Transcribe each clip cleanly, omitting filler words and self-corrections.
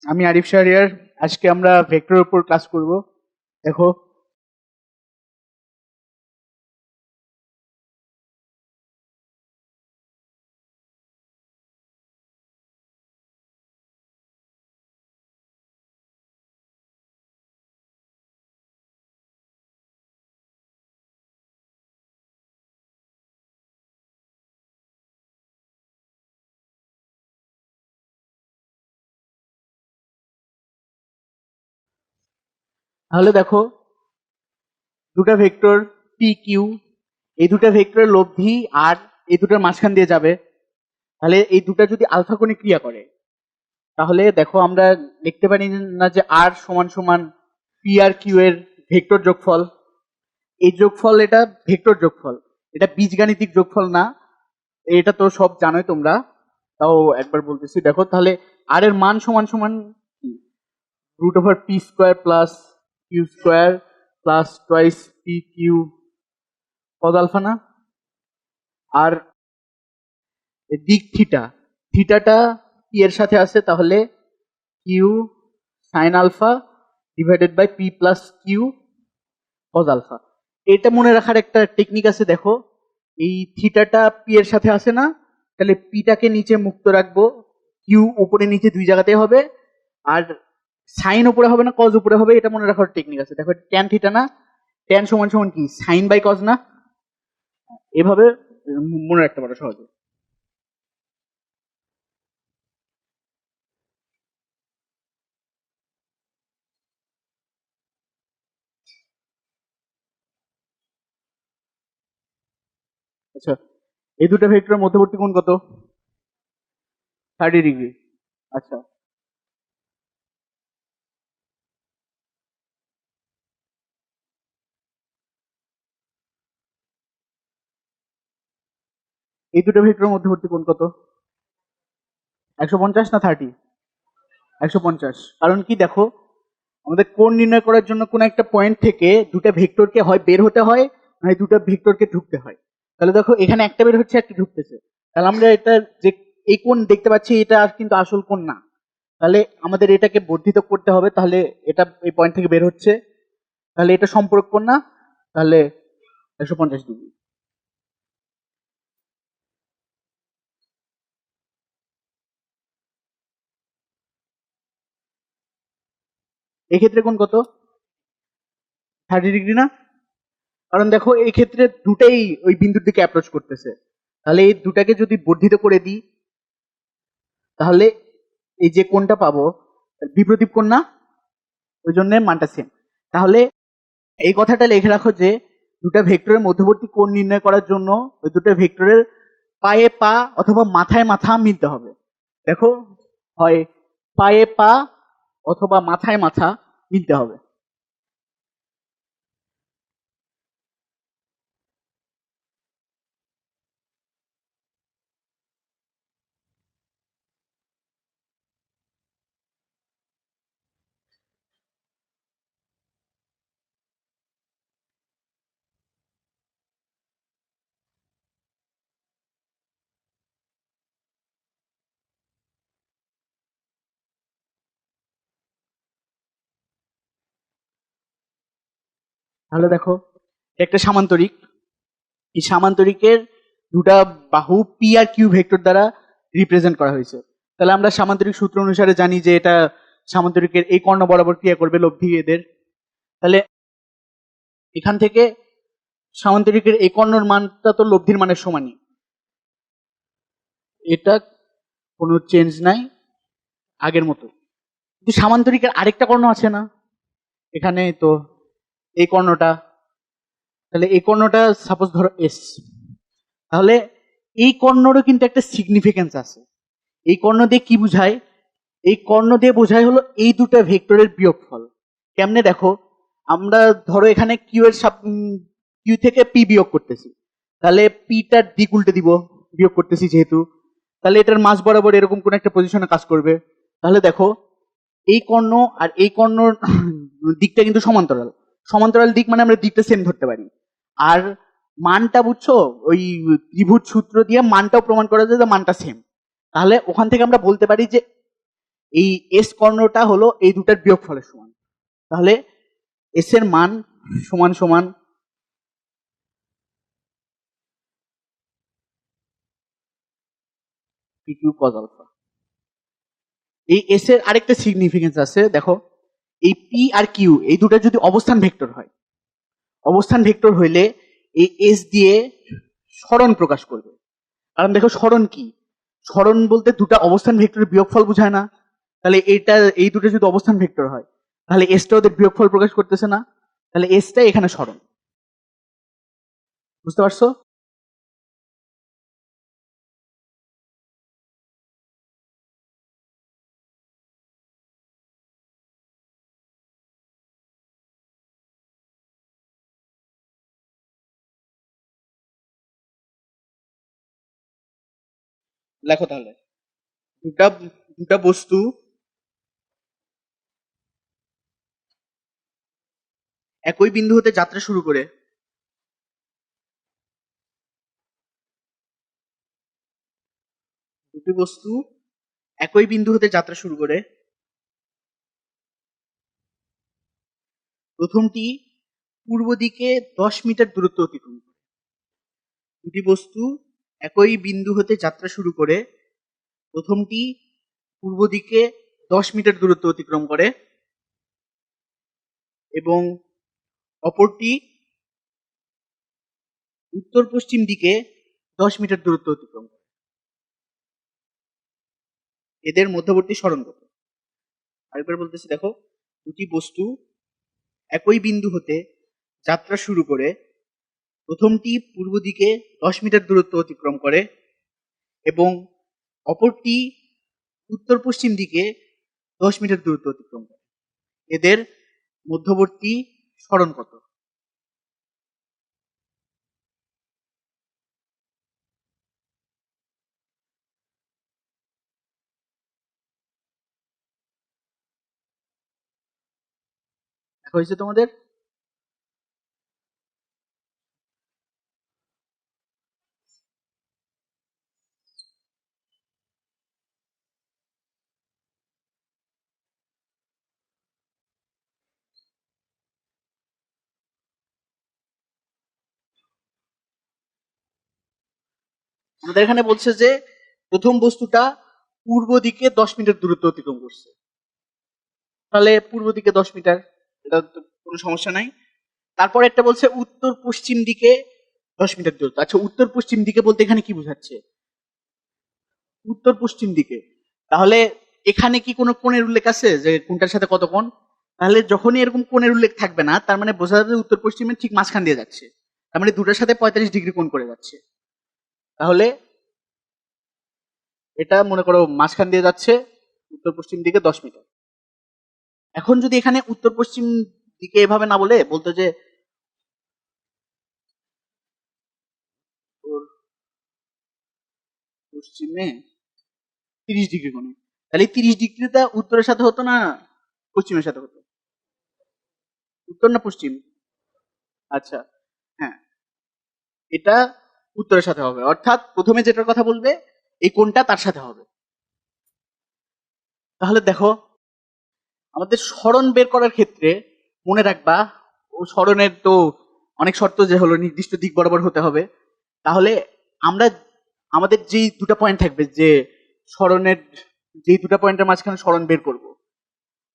আমি আরিফ শাহরিয়ার। আজকে আমরা ভেক্টরের উপর ক্লাস করব। দেখো, তাহলে দেখো, দুটা ভেক্টর পি কিউ, এই দুটা ভেক্টরের লব্ধি আর এই দুটার মাঝখান দিয়ে যাবে। তাহলে এই দুটা যদি আলফা কোণে ক্রিয়া করে, তাহলে দেখো আমরা লিখতে পারি না যে আর সমান সমান পি আর কিউ এর ভেক্টর যোগফল। এই যোগফল এটা ভেক্টর যোগফল, এটা বীজগাণিতিক যোগফল না। এটা তো সব জানোই তোমরা, তাও একবার বলতেছি। দেখো তাহলে আর এর মান সমান সমান root over P square plus Q square plus twice P Q cos alpha না। আর দিক থিটা, থিটাটা পি এর সাথে আছে, তাহলে Q sine alpha divided by P plus Q cos alpha. এটা মনে রাখার একটা টেকনিক আছে। দেখো, এই থিটাটা পি এর সাথে আসে না, তাহলে পিটাকে নিচে মুক্ত রাখবো, কিউ উপরে নিচে দুই জায়গাতেই হবে, আর সাইন উপরে হবে না কজ উপরে হবে। এটা মনে রাখার টেকনিক আছে। দেখো, ট্যান থিটা না, ট্যান সমান সমান কি সাইন বাই কজ না। এভাবে মনে রাখতে পারো সহজে। আচ্ছা, এই দুটো ভেক্টরের মধ্যবর্তী কোণ কত? 30 ডিগ্রি। আচ্ছা, এই দুটো ভেক্টরের মধ্যবর্তী কোণ কত? 150 না 30? 150। কারণ কি, দেখো, আমাদের কোণ নির্ণয় করার জন্য কোন একটা পয়েন্ট থেকে দুটো ভেক্টরকে হয় বের হতে হয়, নয় দুটো ভেক্টরকে ঢুকতে হয়। তাহলে দেখো, এখানে একটা বের হচ্ছে, একটা ঢুকতেছে। তাহলে আমরা এটা যে এই কোণ দেখতে পাচ্ছি, এটা কিন্তু আসল কোণ না। তাহলে আমাদের এটাকে বর্ধিত করতে হবে। তাহলে এটা এই পয়েন্ট থেকে বের হচ্ছে, তাহলে এটা সম্পর্ক কোণ না, তাহলে 150 ডিগ্রি। এক্ষেত্রে কোণ কত? 30 ডিগ্রি না? কারণ দেখো, এই ক্ষেত্রে দুটাই ওই বিন্দুর দিকে অ্যাপ্রোচ করতেছে। তাহলে এই দুটাকে যদি বর্ধিত করে দিই, তাহলে এই যে কোণটা পাবো বিপরীত কোণ না, ওই জন্য মানটা সেম। তাহলে এই কথাটা লিখে রাখো যে দুটা ভেক্টরের মধ্যবর্তী কোণ নির্ণয় করার জন্য ওই দুটো ভেক্টরের পায়ে পা অথবা মাথায় মাথা মিলতে হবে। দেখো, হয় পায়ে পা অথবা মাথায় মাথা মিলতে হবে। তাহলে দেখো, একটা সামান্তরিক, এই সামান্তরিকের দুটা বাহু পি আর কিউ ভেক্টর দ্বারা রিপ্রেজেন্ট করা হয়েছে। তাহলে আমরা সামান্তরিক সূত্র অনুসারে জানি যে এটা সামান্তরিকের এই কর্ণ বরাবর ক্রিয়া করবে লব্ধি এদের। তাহলে এখান থেকে সামান্তরিকের এই কর্ণর মানটা তো লব্ধির মানের সমানই, এটা কোনো চেঞ্জ নাই, আগের মতো। কিন্তু সামান্তরিকের আরেকটা কর্ণ আছে না এখানে, তো এই কর্ণটা, তাহলে এই কর্ণটা সাপোজ ধরো এস, তাহলে এই কর্ণরও কিন্তু একটা সিগনিফিকেন্স আছে। এই কর্ণ দিয়ে কি বুঝায়? এই কর্ণ দিয়ে বোঝায় হলো এই দুটো ভেক্টরের বিয়োগফল। কেমনে দেখো, আমরা ধরো এখানে কিউ থেকে পি বিয়োগ করতেছি, তাহলে পিটার দিক উল্টে দিব, বিয়োগ করতেছি যেহেতু। তাহলে এটার মাঝ বরাবর এরকম কোন একটা পজিশনে কাজ করবে। তাহলে দেখো, এই কর্ণ আর এই কর্ণর দিকটা কিন্তু সমান্তরাল। সমান্তরাল দিক মানে আমরা দিকটা সেম ধরতে পারি। আর মানটা বুঝছো, ওই ত্রিভুজ সূত্র দিয়ে মানটাও প্রমাণ করা যায় যে মানটা সেম। তাহলে ওখান থেকে আমরা বলতে পারি যে এই এস কর্ণটা হলো এই দুটার বিয়োগফলের সমান। তাহলে এস এর মান সমান সমান পি কিউ কজ আলফা। এই এস এর আরেকটা সিগনিফিকেন্স আছে, দেখো এই পি আর কিউ এই দুটা যদি অবস্থান ভেক্টর হয়, অবস্থান ভেক্টর হইলে এই এস দিয়ে সরণ প্রকাশ করবে। কারণ দেখো সরণ কি, সরণ বলতে দুটা অবস্থান ভেক্টরের বিয়োগফল বোঝায় না? তাহলে এই দুটো যদি অবস্থান ভেক্টর হয় তাহলে এসটা ওদের বিয়োগফল প্রকাশ করতেছে না, তাহলে এসটা এখানে সরণ। বুঝতে পারছো? লেখো তাহলে, দুটা দুটা বস্তু একই বিন্দু হতে যাত্রা শুরু করে দুটি বস্তু একই বিন্দু হতে যাত্রা শুরু করে প্রথমটি পূর্ব দিকে 10 মিটার দূরত্ব অতিক্রম করে। দুটি বস্তু একই বিন্দু হতে যাত্রা শুরু করে প্রথমটি পূর্ব দিকে 10 মিটার দূরত্ব অতিক্রম করে এবং অপরটি উত্তর পশ্চিম দিকে 10 মিটার দূরত্ব অতিক্রম করে। এদের মধ্যবর্তী সরণ কত? আরেকবার বলতেছি, দেখো দুটি বস্তু একই বিন্দু হতে যাত্রা শুরু করে প্রথমটি পূর্ব দিকে 10 মিটার দূরত্ব অতিক্রম করে এবং অপরটি উত্তর পশ্চিম দিকে 10 মিটার দূরত্ব অতিক্রম করে। এদের মধ্যবর্তী সরণ কত? দেখা হয়েছে তোমাদের? আমাদের এখানে বলছে যে প্রথম বস্তুটা পূর্ব দিকে 10 মিটার দূরত্ব অতিক্রম করছে, তাহলে পূর্ব দিকে 10 মিটার, এটা তো কোনো সমস্যা নাই। তারপর একটা বলছে উত্তর পশ্চিম দিকে 10 মিটার দূরত্ব। আচ্ছা, উত্তর পশ্চিম দিকে বলতে এখানে কি বোঝাচ্ছে? উত্তর পশ্চিম দিকে, তাহলে এখানে কি কোনো কোণের উল্লেখ আছে যে কোনটার সাথে কত কোণ? তাহলে যখনই এরকম কোণের উল্লেখ থাকবে না, তার মানে বোঝা যাবে উত্তর পশ্চিমের ঠিক মাঝখান দিয়ে যাচ্ছে, তার মানে দুটার সাথে 45 ডিগ্রি কোণ করে যাচ্ছে। তাহলে এটা মনে করো মাঝখান দিয়ে যাচ্ছে উত্তর পশ্চিম দিকে 10 মিটার। এখন যদি এখানে উত্তর পশ্চিম দিকে এভাবে না বলে বলতো যে তোর পশ্চিমে 30 ডিগ্রি কোণে, তাহলে 30 ডিগ্রিটা উত্তরের সাথে হতো না পশ্চিমের সাথে হতো? উত্তর না পশ্চিম? আচ্ছা, হ্যাঁ, এটা উত্তরের সাথে হবে, অর্থাৎ প্রথমে যেটার কথা বলবে এই কোণটা তার সাথে হবে। তাহলে দেখো আমাদের সরণ বের করার ক্ষেত্রে মনে রাখবা, ও সরণের তো অনেক শর্ত, যে হলো নির্দিষ্ট দিক বরাবর হতে হবে। তাহলে আমরা আমাদের যেই দুটো পয়েন্ট থাকবে, যে সরণের যেই দুটো পয়েন্টের মাঝখানে সরণ বের করব,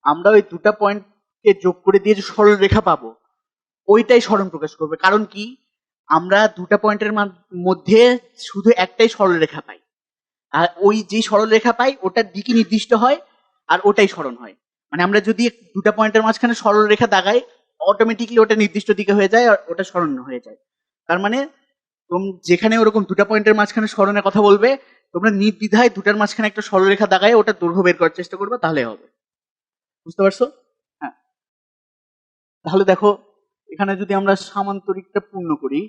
আমরা ওই দুটো পয়েন্টকে যোগ করে দিয়ে যে সরল রেখা পাবো ওইটাই সরণ প্রকাশ করবে। কারণ কি, আমরা দুটো পয়েন্টের মধ্যে শুধু একটাই সরল রেখা পাই, আর ওই যে সরল রেখা পাই ওটার দিকই নির্দিষ্ট হয় আর ওটাই সরণ হয়। মানে আমরা যদি দুটা পয়েন্টের মাঝখানে সরল রেখা দাগাই, অটোমেটিকলি ওটা নির্দিষ্ট দিকে হয়ে যায় আর ওটা সরণ হয়ে যায়। তার মানে যেখানে ওরকম দুটা পয়েন্টের মাঝখানে সরণের কথা বলবে, তোমরা নির্দ্বিধায় দুটার মাঝখানে একটা সরলরেখা দাগায় ওটা দৈর্ঘ্য বের করার চেষ্টা করবে, তাহলে হবে। বুঝতে পারছো? হ্যাঁ, তাহলে দেখো এখানে যদি আমরা সামান্তরিকটা পূর্ণ করি,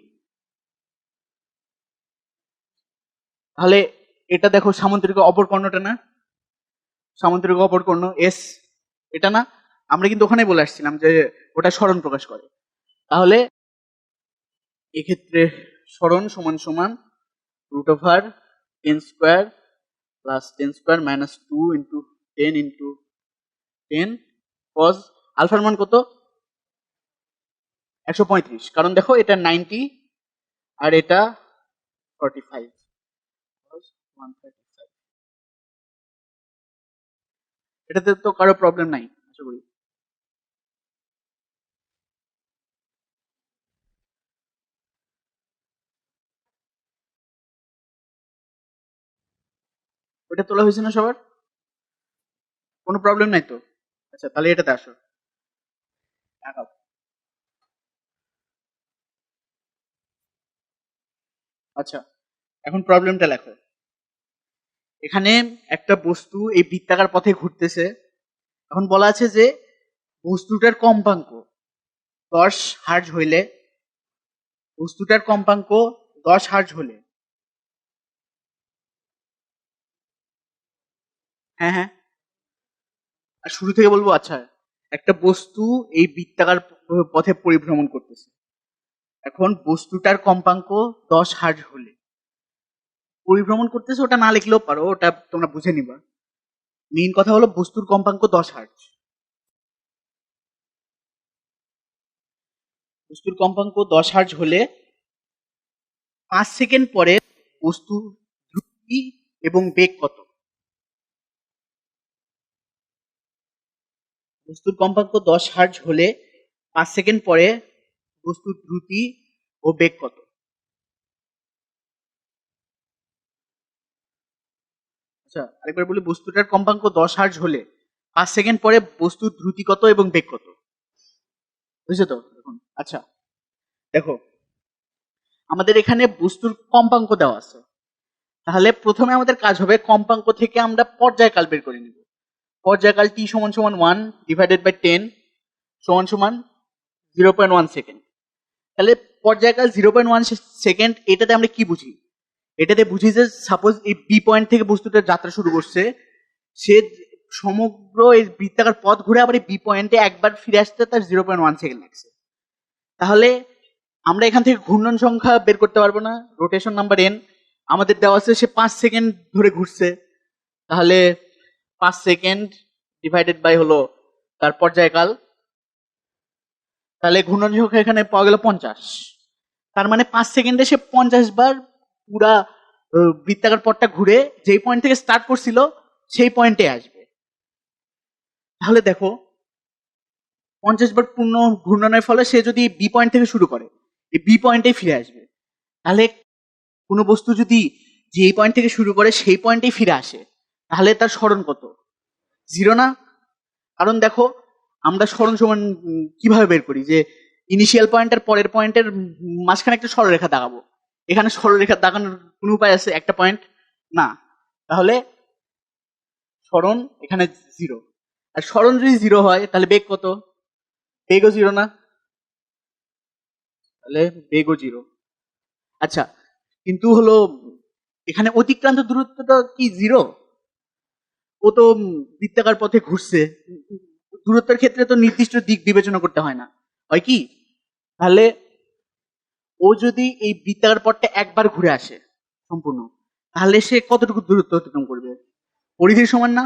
তাহলে এটা দেখো সামান্তরিক অপর কর্ণটা না, সামান্তরিক অপর কর্ণ এস, এটা না? আমরা কিন্তু ওখানে বলে আসছিলাম যে ওটা সরণ প্রকাশ করে। তাহলে এক্ষেত্রে সরণ সমান সমান √10² + 10² - 2 × 10 ইন্টু 10 কজ আলফার মান কত 135, কারণ দেখো এটা 90 আর এটা 45, cos 135। এটাতে তো কারো প্রবলেম নাই আশা করি। ওটা তোলা হয়েছে না সবার, কোনো প্রবলেম নাই তো? আচ্ছা তাহলে এটাতে আসো। আঁকাও। আচ্ছা এখন প্রবলেমটা লেখো। এখানে একটা বস্তু এই বৃত্তাকার পথে ঘুরতেছে। এখন বলা আছে যে বস্তুটার কম্পাঙ্ক 10 হার্জ হইলে, বস্তুটার কম্পাঙ্ক 10 হার্জ হলে, হ্যাঁ হ্যাঁ আর শুরু থেকে বলবো। আচ্ছা একটা বস্তু এই বৃত্তাকার পথে পরিভ্রমণ করতেছে। এখন বস্তুটার কম্পাঙ্ক 10 হার্জ হলে পরিভ্রমণ করতেছে, ওটা না লিখলেও পারো, ওটা তোমরা বুঝে নিবা। মেইন কথা হলো বস্তুর কম্পাঙ্ক 10 হার্জ। বস্তুর কম্পাঙ্ক 10 হার্জ হলে 5 সেকেন্ড পরে বস্তুর দ্রুতি এবং বেগ কত? বস্তুর কম্পাঙ্ক 10 হার্জ হলে 5 সেকেন্ড পরে বস্তুর দ্রুতি ও বেগ কত? আচ্ছা আরেকবার বলি, বস্তুটার কম্পাঙ্ক 10 হার্জ হলে 5 সেকেন্ড পরে বস্তুর দ্রুতি কত এবং বেগ কত? বুঝছো তো এখন? আচ্ছা দেখো আমাদের এখানে বস্তুর কম্পাঙ্ক দেওয়া আছে, তাহলে প্রথমে আমাদের কাজ হবে কম্পাঙ্ক থেকে আমরা পর্যায়কাল বের করে নিব। পর্যায়কাল t সমান সমান 1 ডিভাইডেড বাই 10 সমান সমান 0.1 সেকেন্ড। তাহলে পর্যায়কাল 0.1 সেকেন্ড, এটাতে আমরা কি বুঝি? এটাতে বুঝি যে সাপোজ এই বি পয়েন্ট থেকে বস্তুটার যাত্রা শুরু করছে, সে সমগ্র এই বৃত্তাকার পথ ঘুরে আবার এই বি পয়েন্টে একবার ফিরে আসতে তার 0.1 সেকেন্ড লাগছে। তাহলে আমরা এখান থেকে ঘূর্ণন সংখ্যা বের করতে পারবো না, রোটেশন নাম্বার n আমাদের দেওয়া আছে, সে 5 সেকেন্ড ধরে ঘুরছে। তাহলে 5 সেকেন্ড ডিভাইডেড বাই হলো তার পর্যায়কাল, তাহলে ঘূর্ণন সংখ্যা এখানে পাওয়া গেল 50। তার মানে 5 সেকেন্ডে সে 50 বার পুরা বৃত্তাকার পথটা ঘুরে যেই পয়েন্ট থেকে স্টার্ট করছিল সেই পয়েন্টে আসবে। তাহলে দেখো 50 বার পূর্ণ ঘূর্ণনের ফলে সে যদি বি পয়েন্ট থেকে শুরু করে এই বি পয়েন্টেই ফিরে আসবে। তাহলে কোনো বস্তু যদি যে পয়েন্ট থেকে শুরু করে সেই পয়েন্টেই ফিরে আসে, তাহলে তার সরণ কত? 0 না? কারণ দেখো আমরা সরণ সমান কিভাবে বের করি, যে ইনিশিয়াল পয়েন্ট আর পরের পয়েন্টের মাঝখানে একটা সরলরেখা দাগাবো। এখানে সরলরেখা দাগানোর কোনো উপায় আছে একটা পয়েন্ট? না। তাহলে সরণ এখানে 0, আর সরণ যদি 0 হয় তাহলে বেগ কত? বেগও 0 না? তাহলে বেগও 0। আচ্ছা কিন্তু হলো এখানে অতিক্রান্ত দূরত্বটা কি 0? ও তো বৃত্তাকার পথে ঘুরছে, দূরত্বের ক্ষেত্রে তো নির্দিষ্ট দিক বিবেচনা করতে হয় না, হয় কি? তাহলে ও যদি এই বৃত্তাকার পথটা একবার ঘুরে আসে সম্পূর্ণ, তাহলে সে কতটুকু দূরত্ব অতিক্রম করবে? পরিধির সমান না?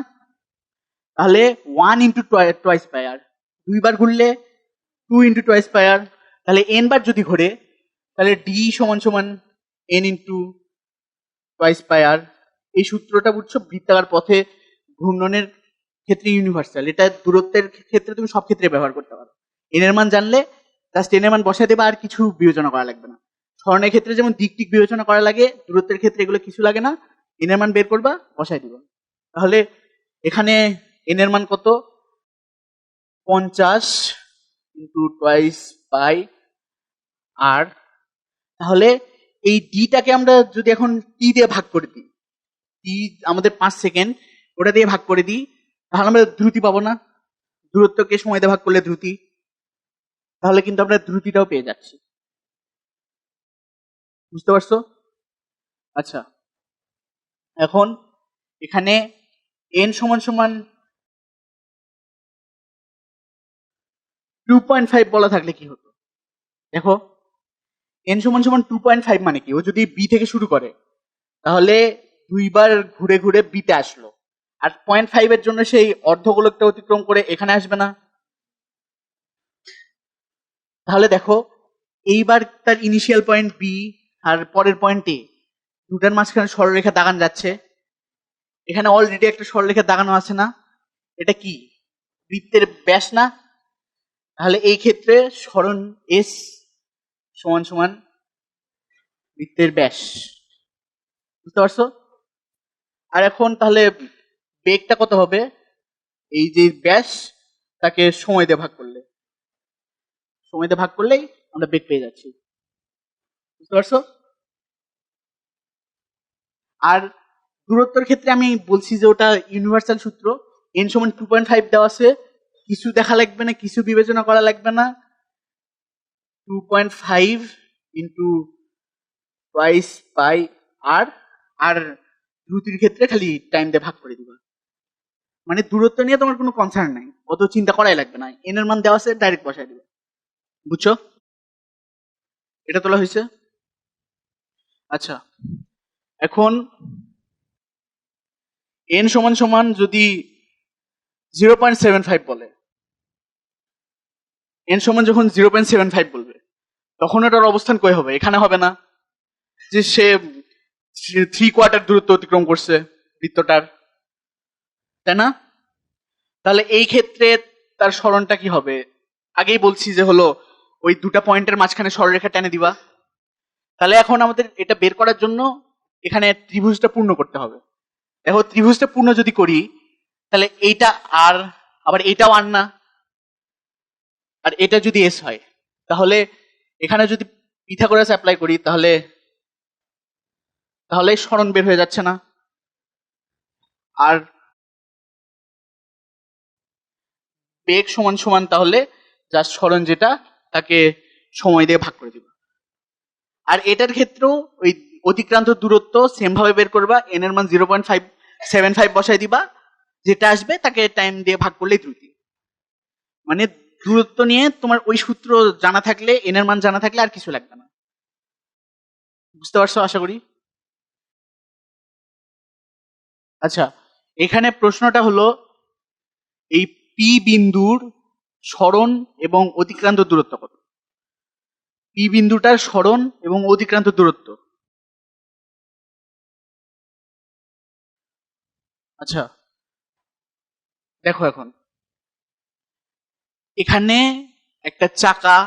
তাহলে 1 ইন্টু টোয়াইস পাই আর, 2 বার ঘুরলে 2 ইন্টু টোয়াইস পাই আর, তাহলে n বার যদি ঘুরে তাহলে ডি সমান সমান n ইন্টু টোয়াইস পাই আর। এই সূত্রটা বুঝছো বৃত্তাকার পথে ঘূর্ণনের ক্ষেত্রে ইউনিভার্সাল, এটা দূরত্বের ক্ষেত্রে তুমি সব ক্ষেত্রে ব্যবহার করতে পারো। এন এর মান জানলে জাস্ট এন এর মান বসাই দেবে, আর কিছু বিবেচনা করা লাগবে না। স্মরণের ক্ষেত্রে যেমন দিক টিক বিবেচনা করা লাগে, দূরত্বের ক্ষেত্রে এগুলো কিছু লাগে না। এন এর মান বের করবা, বসাই দিবা। তাহলে এখানে এন এর মান কত? 50 ইন্টু টোয়াইস পাই আর। তাহলে এই ডিটাকে আমরা যদি এখন টি দিয়ে ভাগ করে দিই, টি আমাদের 5 সেকেন্ড, ওটা দিয়ে ভাগ করে দিই, তাহলে আমরা দ্রুতি পাবো না? দূরত্বকে সময় দিয়ে ভাগ করলে দ্রুতি, তাহলে কিন্তু আমরা দ্রুতিটাও পেয়ে যাচ্ছি। বুঝতে পারছো? আচ্ছা এখন এখানে n সমান সমান 2.5 বলা থাকলে কি হতো? দেখো n সমান সমান 2.5 মানে কি? ও যদি বি থেকে শুরু করে তাহলে 2 বার ঘুরে ঘুরে বিতে আসলো, আর 0.5 এর জন্য সেই অর্ধগোলকটা অতিক্রম করে এখানে আসবে না। তাহলে দেখো এইবার তার ইনিশিয়াল পয়েন্ট বি আর পরের পয়েন্ট এ, দুটার মাঝখানে সরলরেখা দাগান যাচ্ছে। এখানে অলরেডি একটা সরলরেখা দাগানো আছে না? এটা কি বৃত্তের ব্যাস না? তাহলে এই ক্ষেত্রে সরণ এস সমান সমান বৃত্তের ব্যাস। বুঝতে পারছো? আর এখন তাহলে বেগটা কত হবে? এই যে ব্যাস তাকে সময় দিয়ে ভাগ করলে, সময় দিয়ে ভাগ করলেই আমরা বেগ পেয়ে যাচ্ছি। বুঝতে পারছো? আর দূরত্বের ক্ষেত্রে আমি বলছি যে ওটা ইউনিভার্সাল সূত্র, এন সমান 2.5 দেওয়া আছে, কিছু দেখা লাগবে না, কিছু বিবেচনা করা লাগবে না। 2.5 ইন্টু টুয়াইস পাই আর, আর দ্রুতির ক্ষেত্রে খালি টাইম দিয়ে ভাগ করে দিবা। মানে দূরত্ব নিয়ে তোমার কোনো কনসার্ন নাই, অত চিন্তা করাই লাগবে না, এন এর মান দেওয়া আছে ডাইরেক্ট বসাই দিবে। বুঝছো? এটা তোলা হয়েছে? আচ্ছা, এখন এন সমান সমান যদি 0.75 বলে, এন সমান যখন 0.75 বলবে তখন এটার অবস্থান কই হবে? এখানে হবে না, যে সে 3/4 দূরত্ব অতিক্রম করছে বৃত্তটার, তাই না? তাহলে এই ক্ষেত্রে তার সরণটা কি হবে? আগেই বলছি যে হলো ওই দুটা পয়েন্টের মাঝখানে সরলরেখা টেনে দিবা। তাহলে এখন আমাদের এটা বের করার জন্য এখানে ত্রিভুজটা পূর্ণ করতে হবে। দেখো ত্রিভুজটা পূর্ণ যদি করি তাহলে এইটা আর, আবার এইটাও আর না, আর এটা যদি এস হয় তাহলে এখানে যদি পিথাগোরাস অ্যাপ্লাই করি তাহলে তাহলে সরণ বের হয়ে যাচ্ছে না। আর বেগ সমান সমান তাহলে যার সরণ যেটা তাকে সময় দিয়ে ভাগ করে দিব। আর এটার ক্ষেত্রেও ওই অতিক্রান্ত দূরত্ব সেম ভাবে বের করবা, এন এর মান 0.575 বসাই দিবা, যেটা আসবে তাকে টাইম দিয়ে ভাগ করলেই দ্রুতি। মানে দূরত্ব নিয়ে তোমার ওই সূত্র জানা থাকলে, এন এর মান জানা থাকলে আর কিছু লাগবে না। বুঝতে পারছো আশা করি? আচ্ছা, এখানে প্রশ্নটা হলো এই পি বিন্দুর সরণ এবং অতিক্রান্ত দূরত্ব কত? পি বিন্দুটার সরণ এবং অতিক্রান্ত দূরত্ব। আচ্ছা দেখো, এখন এখানে একটা চাকা,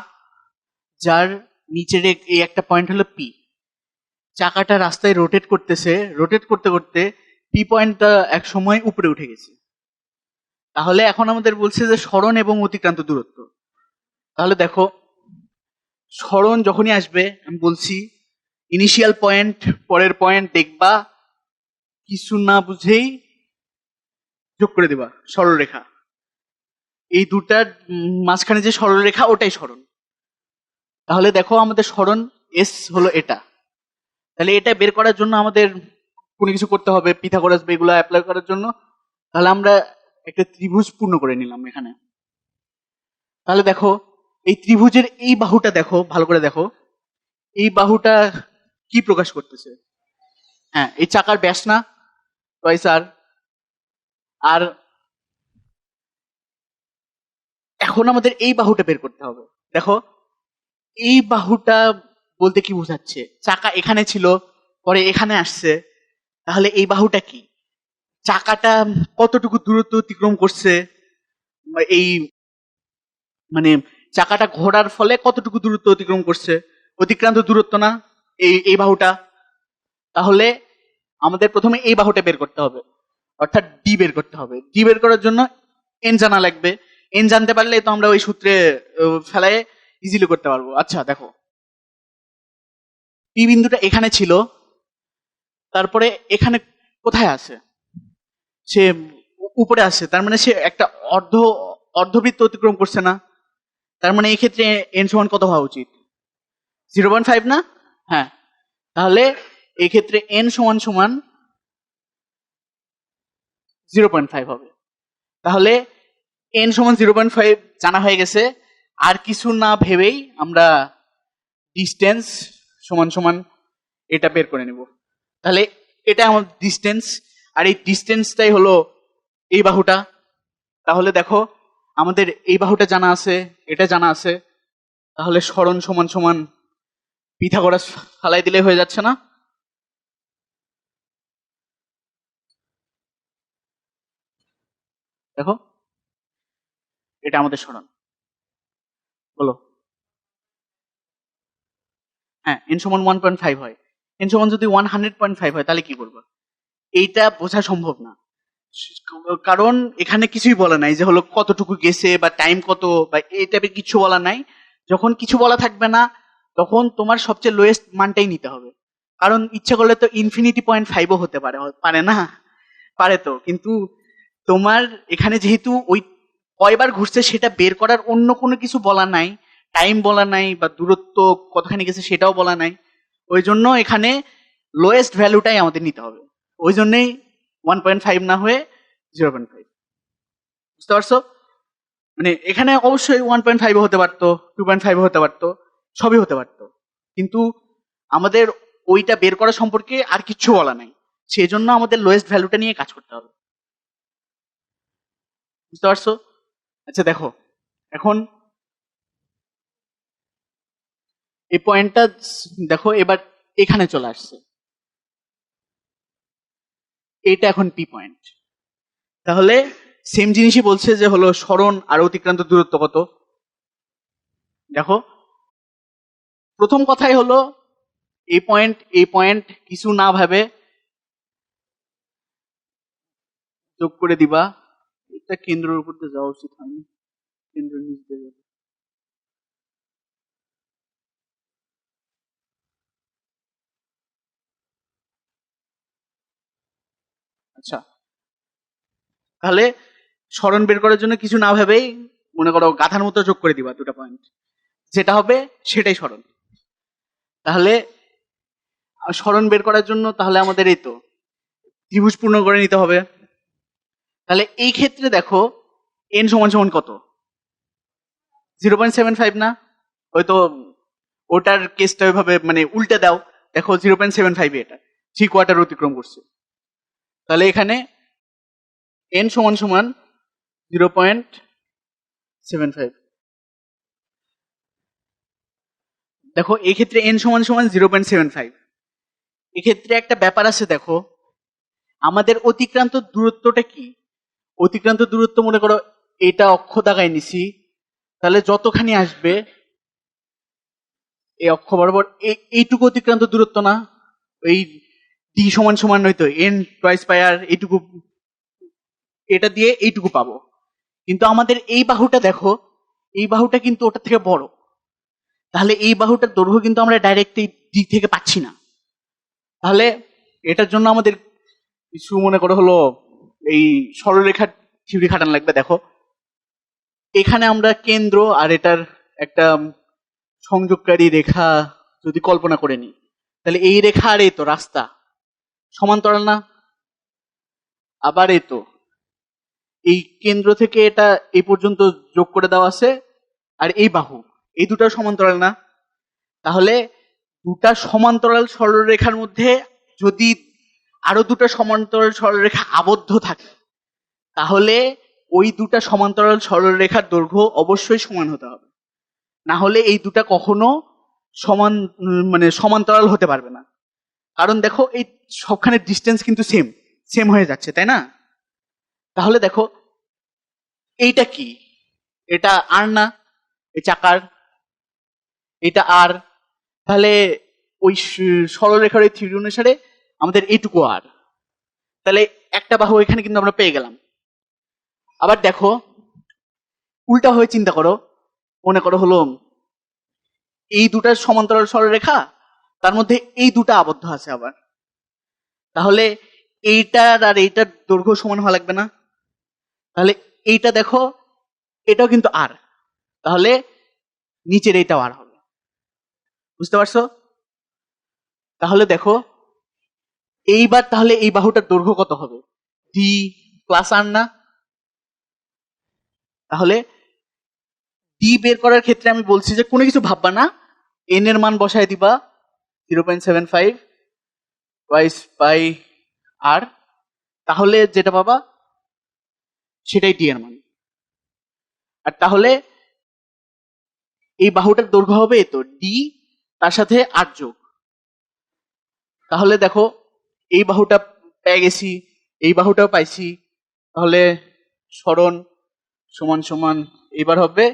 যার নিচের এই একটা পয়েন্ট হলো পি, চাকাটা রাস্তায় রোটেট করতেছে, রোটেট করতে করতে পি পয়েন্টটা এক সময় উপরে উঠে গেছে। তাহলে এখন আমাদের বলছে যে সরণ এবং অতিক্রান্ত দূরত্ব। তাহলে দেখো সরণ যখনই আসবে আমি বলছি ইনিশিয়াল পয়েন্ট পরের পয়েন্ট দেখবা, কিছু না বুঝেই যোগ করে দিবা সরলরেখা। এই দুটার মাঝখানে যে সরলরেখা ওটাই সরণ। তাহলে দেখো আমাদের সরণ এস হলো এটা। তাহলে এটা বের করার জন্য আমাদের কোনো কিছু করতে হবে, পিথাগোরাস বা এগুলো অ্যাপ্লাই করার জন্য। তাহলে আমরা একটা ত্রিভুজ পূর্ণ করে নিলাম এখানে। তাহলে দেখো এই ত্রিভুজের এই বাহুটা দেখো, ভালো করে দেখো, এই বাহুটা কি প্রকাশ করতেছে? হ্যাঁ, এই চাকার ব্যাস না, টয়েস আর। আর এখন আমাদের এই বাহুটা বের করতে হবে। দেখো এই বাহুটা বলতে কি বোঝাচ্ছে? চাকা এখানে ছিল, পরে এখানে আসছে, তাহলে এই বাহুটা কি? চাকাটা কতটুকু দূরত্ব অতিক্রম করছে, এই মানে চাকাটা ঘোরার ফলে কতটুকু দূরত্ব অতিক্রম করছে? অতিক্রান্ত দূরত্ব না এই বাহুটা? তাহলে আমাদের প্রথমে এই বাহুটা বের করতে হবে, অর্থাৎ ডি বের করতে হবে। ডি বের করার জন্য এন জানা লাগবে। এন জানতে পারলে তো আমরা ওই সূত্রে ফেলায় ইজিলি করতে পারবো। আচ্ছা দেখো, পি বিন্দুটা এখানে ছিল, তারপরে এখানে কোথায় আছে? সে উপরে আছে, তার মানে সে একটা অর্ধবৃত্ত অতিক্রম করছে না? তার মানে এই ক্ষেত্রে এন সমান কত হওয়া উচিত? 0.5 না? হ্যাঁ, তাহলে এই ক্ষেত্রে এন সমান সমান 0.5 হবে। তাহলে এন সমান 0.5 জানা হয়ে গেছে। আর কিছু না ভেবেই আমরা ডিস্টেন্স সমান সমান এটা বের করে নেব। তাহলে এটা আমার ডিস্টেন্স, আর এই ডিস্টেন্সটাই হলো এই বাহুটা, তাহলে দেখো আমাদের এই বাহুটা জানা আছে, এটা জানা আছে, তাহলে সরণ সমান সমান পিথাগোরাস ফালাই দিলে হয়ে যাচ্ছে না? দেখো এটা আমাদের সরণ, বলো। হ্যাঁ, n সমান 1.5 হয়, n সমান যদি 100.5 হয় তাহলে কি করবো? এইটা বোঝা সম্ভব না, কারণ এখানে কিছুই বলা নাই যে হলো কতটুকু গেছে বা টাইম কত বা এই টাইপের কিছু বলা নাই। যখন কিছু বলা থাকবে না তখন তোমার সবচেয়ে লোয়েস্ট মানটাই নিতে হবে, কারণ ইচ্ছা করলে তো ইনফিনিটি 0.5ও হতে পারে, পারে না? পারে তো, কিন্তু তোমার এখানে যেহেতু ওই কয়বার ঘুরছে সেটা বের করার অন্য কোনো কিছু বলা নাই, টাইম বলা নাই বা দূরত্ব কতখানি গেছে সেটাও বলা নাই, ওই জন্য এখানে লোয়েস্ট ভ্যালুটাই আমাদের নিতে হবে। ওই জন্যই 1.5 না হয়ে 0.5। বুঝতে পারছো? মানে এখানে অবশ্যই 1.5 হতে পারতো, 2.5 হতে পারতো, সবই হতে পারতো, কিন্তু আমাদের ওইটা বের করা সম্পর্কে আর কিচ্ছু বলা নাই, সেই জন্য আমাদের লোয়েস্ট ভ্যালুটা নিয়ে কাজ করতে হবে। বুঝতে পারছো? আচ্ছা দেখো, এখন এই পয়েন্টটা দেখো, এবার এখানে চলে আসছে, এটা এখন পি পয়েন্ট। তাহলে সেম জিনিসই বলছে যে হলো সরণ আর অতিক্রান্ত দূরত্ব কত। দেখো প্রথম কথাই হলো এই পয়েন্ট কিছু না ভাবে যোগ করে দিবা, এটা কেন্দ্রের উপর দিয়ে যাওয়া উচিত হয়নি, কেন্দ্রের নিচ দিয়ে যাবে। আচ্ছা, তাহলে সরণ বের করার জন্য কিছু না ভেবেই মনে করো গাধার মতো যোগ করে দিবা দুটা পয়েন্ট, যেটা হবে সেটাই সরণ। তাহলে সরণ বের করার জন্য তাহলে আমাদের এই তো ত্রিভুজ পূর্ণ করে নিতে হবে। তাহলে এই ক্ষেত্রে দেখো এন সমান সমান কত? 0.75 না? হয়তো ওটার কেসটা ওইভাবে মানে উল্টে দাও, দেখো 0.75 এটা 3/4 অতিক্রম করছে, তাহলে এখানে এন সমান সমান 0.75। দেখো এক্ষেত্রে এন সমান সমান 0.75, এক্ষেত্রে একটা ব্যাপার আছে, দেখো আমাদের অতিক্রান্ত দূরত্বটা কি? অতিক্রান্ত দূরত্ব মনে করো এটা অক্ষ দাগায় নিছি, তাহলে যতখানি আসবে এই অক্ষ বরাবর এইটুকু অতিক্রান্ত দূরত্ব না? এই ডি সমান সমান হয়তো এন টয়েস পাই আর এইটুকু, এটা দিয়ে এইটুকু পাবো, কিন্তু আমাদের এই বাহুটা দেখো, এই বাহুটা কিন্তু ওটা থেকে বড়, তাহলে এই বাহুটার দৈর্ঘ্য কিন্তু আমরা ডাইরেক্ট এই ডি থেকে পাচ্ছি না। তাহলে এটার জন্য আমাদের কিছু মনে করো হলো এই সরলরেখার থিওরি খাটানো লাগবে। দেখো এখানে আমরা কেন্দ্র আর এটার একটা সংযোগকারী রেখা যদি কল্পনা করে নিই, তাহলে এই রেখা আর এই তো রাস্তা সমান্তরাল না? আবার এই তো এই কেন্দ্র থেকে এটা এই পর্যন্ত যোগ করে দেওয়া আছে, আর এই বাহু, এই দুটো সমান্তরাল না? তাহলে দুটা সমান্তরাল সরলরেখার মধ্যে যদি আরো দুটো সমান্তরাল সরলরেখা আবদ্ধ থাকে, তাহলে ওই দুটা সমান্তরাল সরলরেখার দৈর্ঘ্য অবশ্যই সমান হতে হবে, না হলে এই দুটা কখনো সমান মানে সমান্তরাল হতে পারবে না। কারণ দেখো এই সবখানে ডিস্টেন্স কিন্তু সেম সেম হয়ে যাচ্ছে, তাই না? তাহলে দেখো এইটা কি? এটা আর না, এই চাকার এটা আর, তাহলে ওই সরলরেখার ওই থিওরি অনুসারে আমাদের এইটুকু আর, তাহলে একটা বাহু এখানে কিন্তু আমরা পেয়ে গেলাম। আবার দেখো উল্টা হয়ে চিন্তা করো, মনে করো হলো এই দুটার সমান্তরাল সরলরেখা, তার মধ্যে এই দুটা আবদ্ধ আছে আবার, তাহলে এইটার আর এইটার দৈর্ঘ্য সমান হওয়া লাগবে না? তাহলে এইটা দেখো এটাও কিন্তু আর, তাহলে নিচের এইটাও আর হবে। বুঝতে পারছো? তাহলে দেখো এইবার তাহলে এই বাহুটার দৈর্ঘ্য কত হবে? ডি প্লাস আর না? তাহলে ডি বের করার ক্ষেত্রে আমি বলছি যে কোনো কিছু ভাববা না, এন এর মান বসায় দিবা 0.75 টুয়াইস বাই আর, তাহলে যেটা পাবা সেটাই ডি এর মান। আর তাহলে এই বাহুটার দৈর্ঘ্য হবে তো ডি, তার সাথে 8 যোগ। তাহলে দেখো এই বাহুটা পেয়ে গেছি, এই বাহুটাও পাইছি। তাহলে সরণ সমান সমান এবার হবে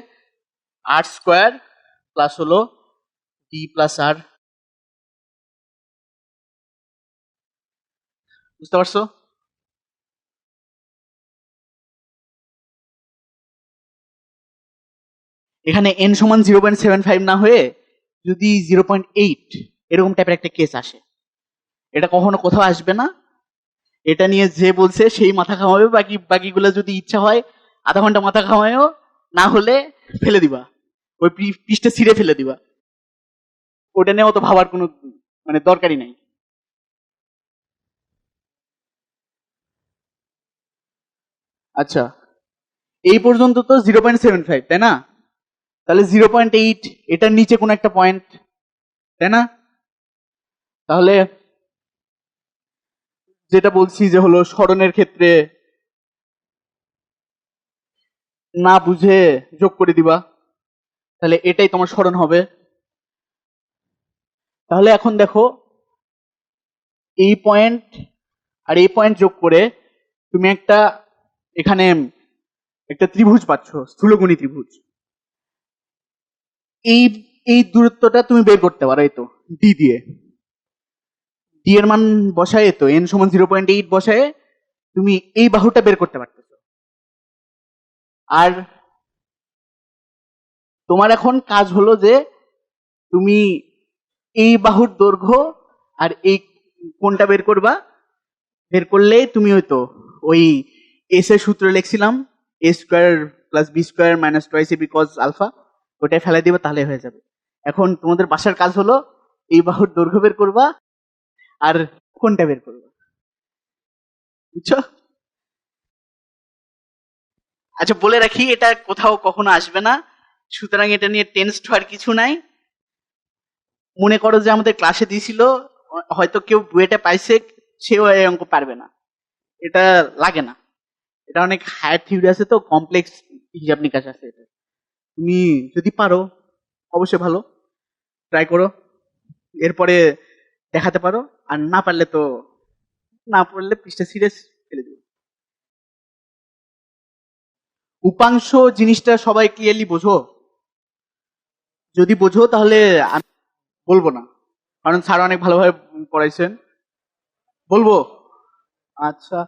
আর স্কোয়ার প্লাস হলো ডি প্লাস আর। বুঝতে পারছো? এখানে এন সমান 0.75 না হয়ে যদি 0.8 এরকম টাইপের একটা কেস আসে, এটা কখনো কোথাও আসবে না। এটা নিয়ে যে বলছে সেই মাথা ঘামাবে, বাকিগুলো যদি ইচ্ছা হয় আধা ঘন্টা মাথা ঘামায়ও, না হলে ফেলে দিবা, ওই পৃষ্ঠে ছিঁড়ে ফেলে দিবা। ওটা নিয়েও তো ভাবার কোনো মানে দরকারই নাই। আচ্ছা, এই পর্যন্ত তো 0.75, তাই না? তাহলে 0.8 এটার নিচে কোন একটা পয়েন্ট, তাই না? তাহলে যেটা বলছি যে হলো সরণের ক্ষেত্রে না বুঝে যোগ করে দিবা, তাহলে এটাই তোমার সরণ হবে। তাহলে এখন দেখো এই পয়েন্ট আর এই পয়েন্ট যোগ করে তুমি একটা এখানে একটা ত্রিভুজ পাচ্ছ, স্থূলকোণী ত্রিভুজ। এই এই দূরত্বটা তুমি বের করতে পারো এই তো ডি দিয়ে। ডি এর মান বসায় তো এন সমান 0.8 বসায় তুমি এই বাহুটা বের করতে পারতেছো। আর তোমার এখন কাজ হলো যে তুমি এই বাহুর দৈর্ঘ্য আর এই কোণটা বের করবা। বের করলে তুমি হয়তো ওই এস এর সূত্র লিখছিলাম, A square plus B square minus twice A B cos alpha, ওটাই ফেলে দিবে, তাহলে হয়ে যাবে। এখন তোমাদের বাসার কাজ হলো এই বাহুর দৈর্ঘ্য বের করবা আর কোণটা বের করবা। বুঝছো? আচ্ছা, বলে রাখি এটা কোথাও কখনো আসবে না, সুতরাং এটা নিয়ে টেনসড হওয়ার কিছু নাই। মনে করো যে আমাদের ক্লাসে দিয়েছিল, হয়তো কেউ বুয়েটে পাইছে, সেও এই অঙ্ক পারবে না, এটা লাগে না। এটা অনেক হায়ার থিওরি আছে, তো কমপ্লেক্স হিসাব নিকাশ আছে এটা। তুমি যদি পারো অবশ্যই ভালো, ট্রাই করো, এরপরে দেখাতে পারো। আর না পারলে তো না পারলে পৃষ্ঠা সিরিয়াস ফেলে দিও। উপাংশ জিনিসটা সবাই ক্লিয়ারলি বোঝো? যদি বোঝো তাহলে আমি বলবো না, কারণ স্যার অনেক ভালোভাবে পড়াইছেন। বলবো? আচ্ছা,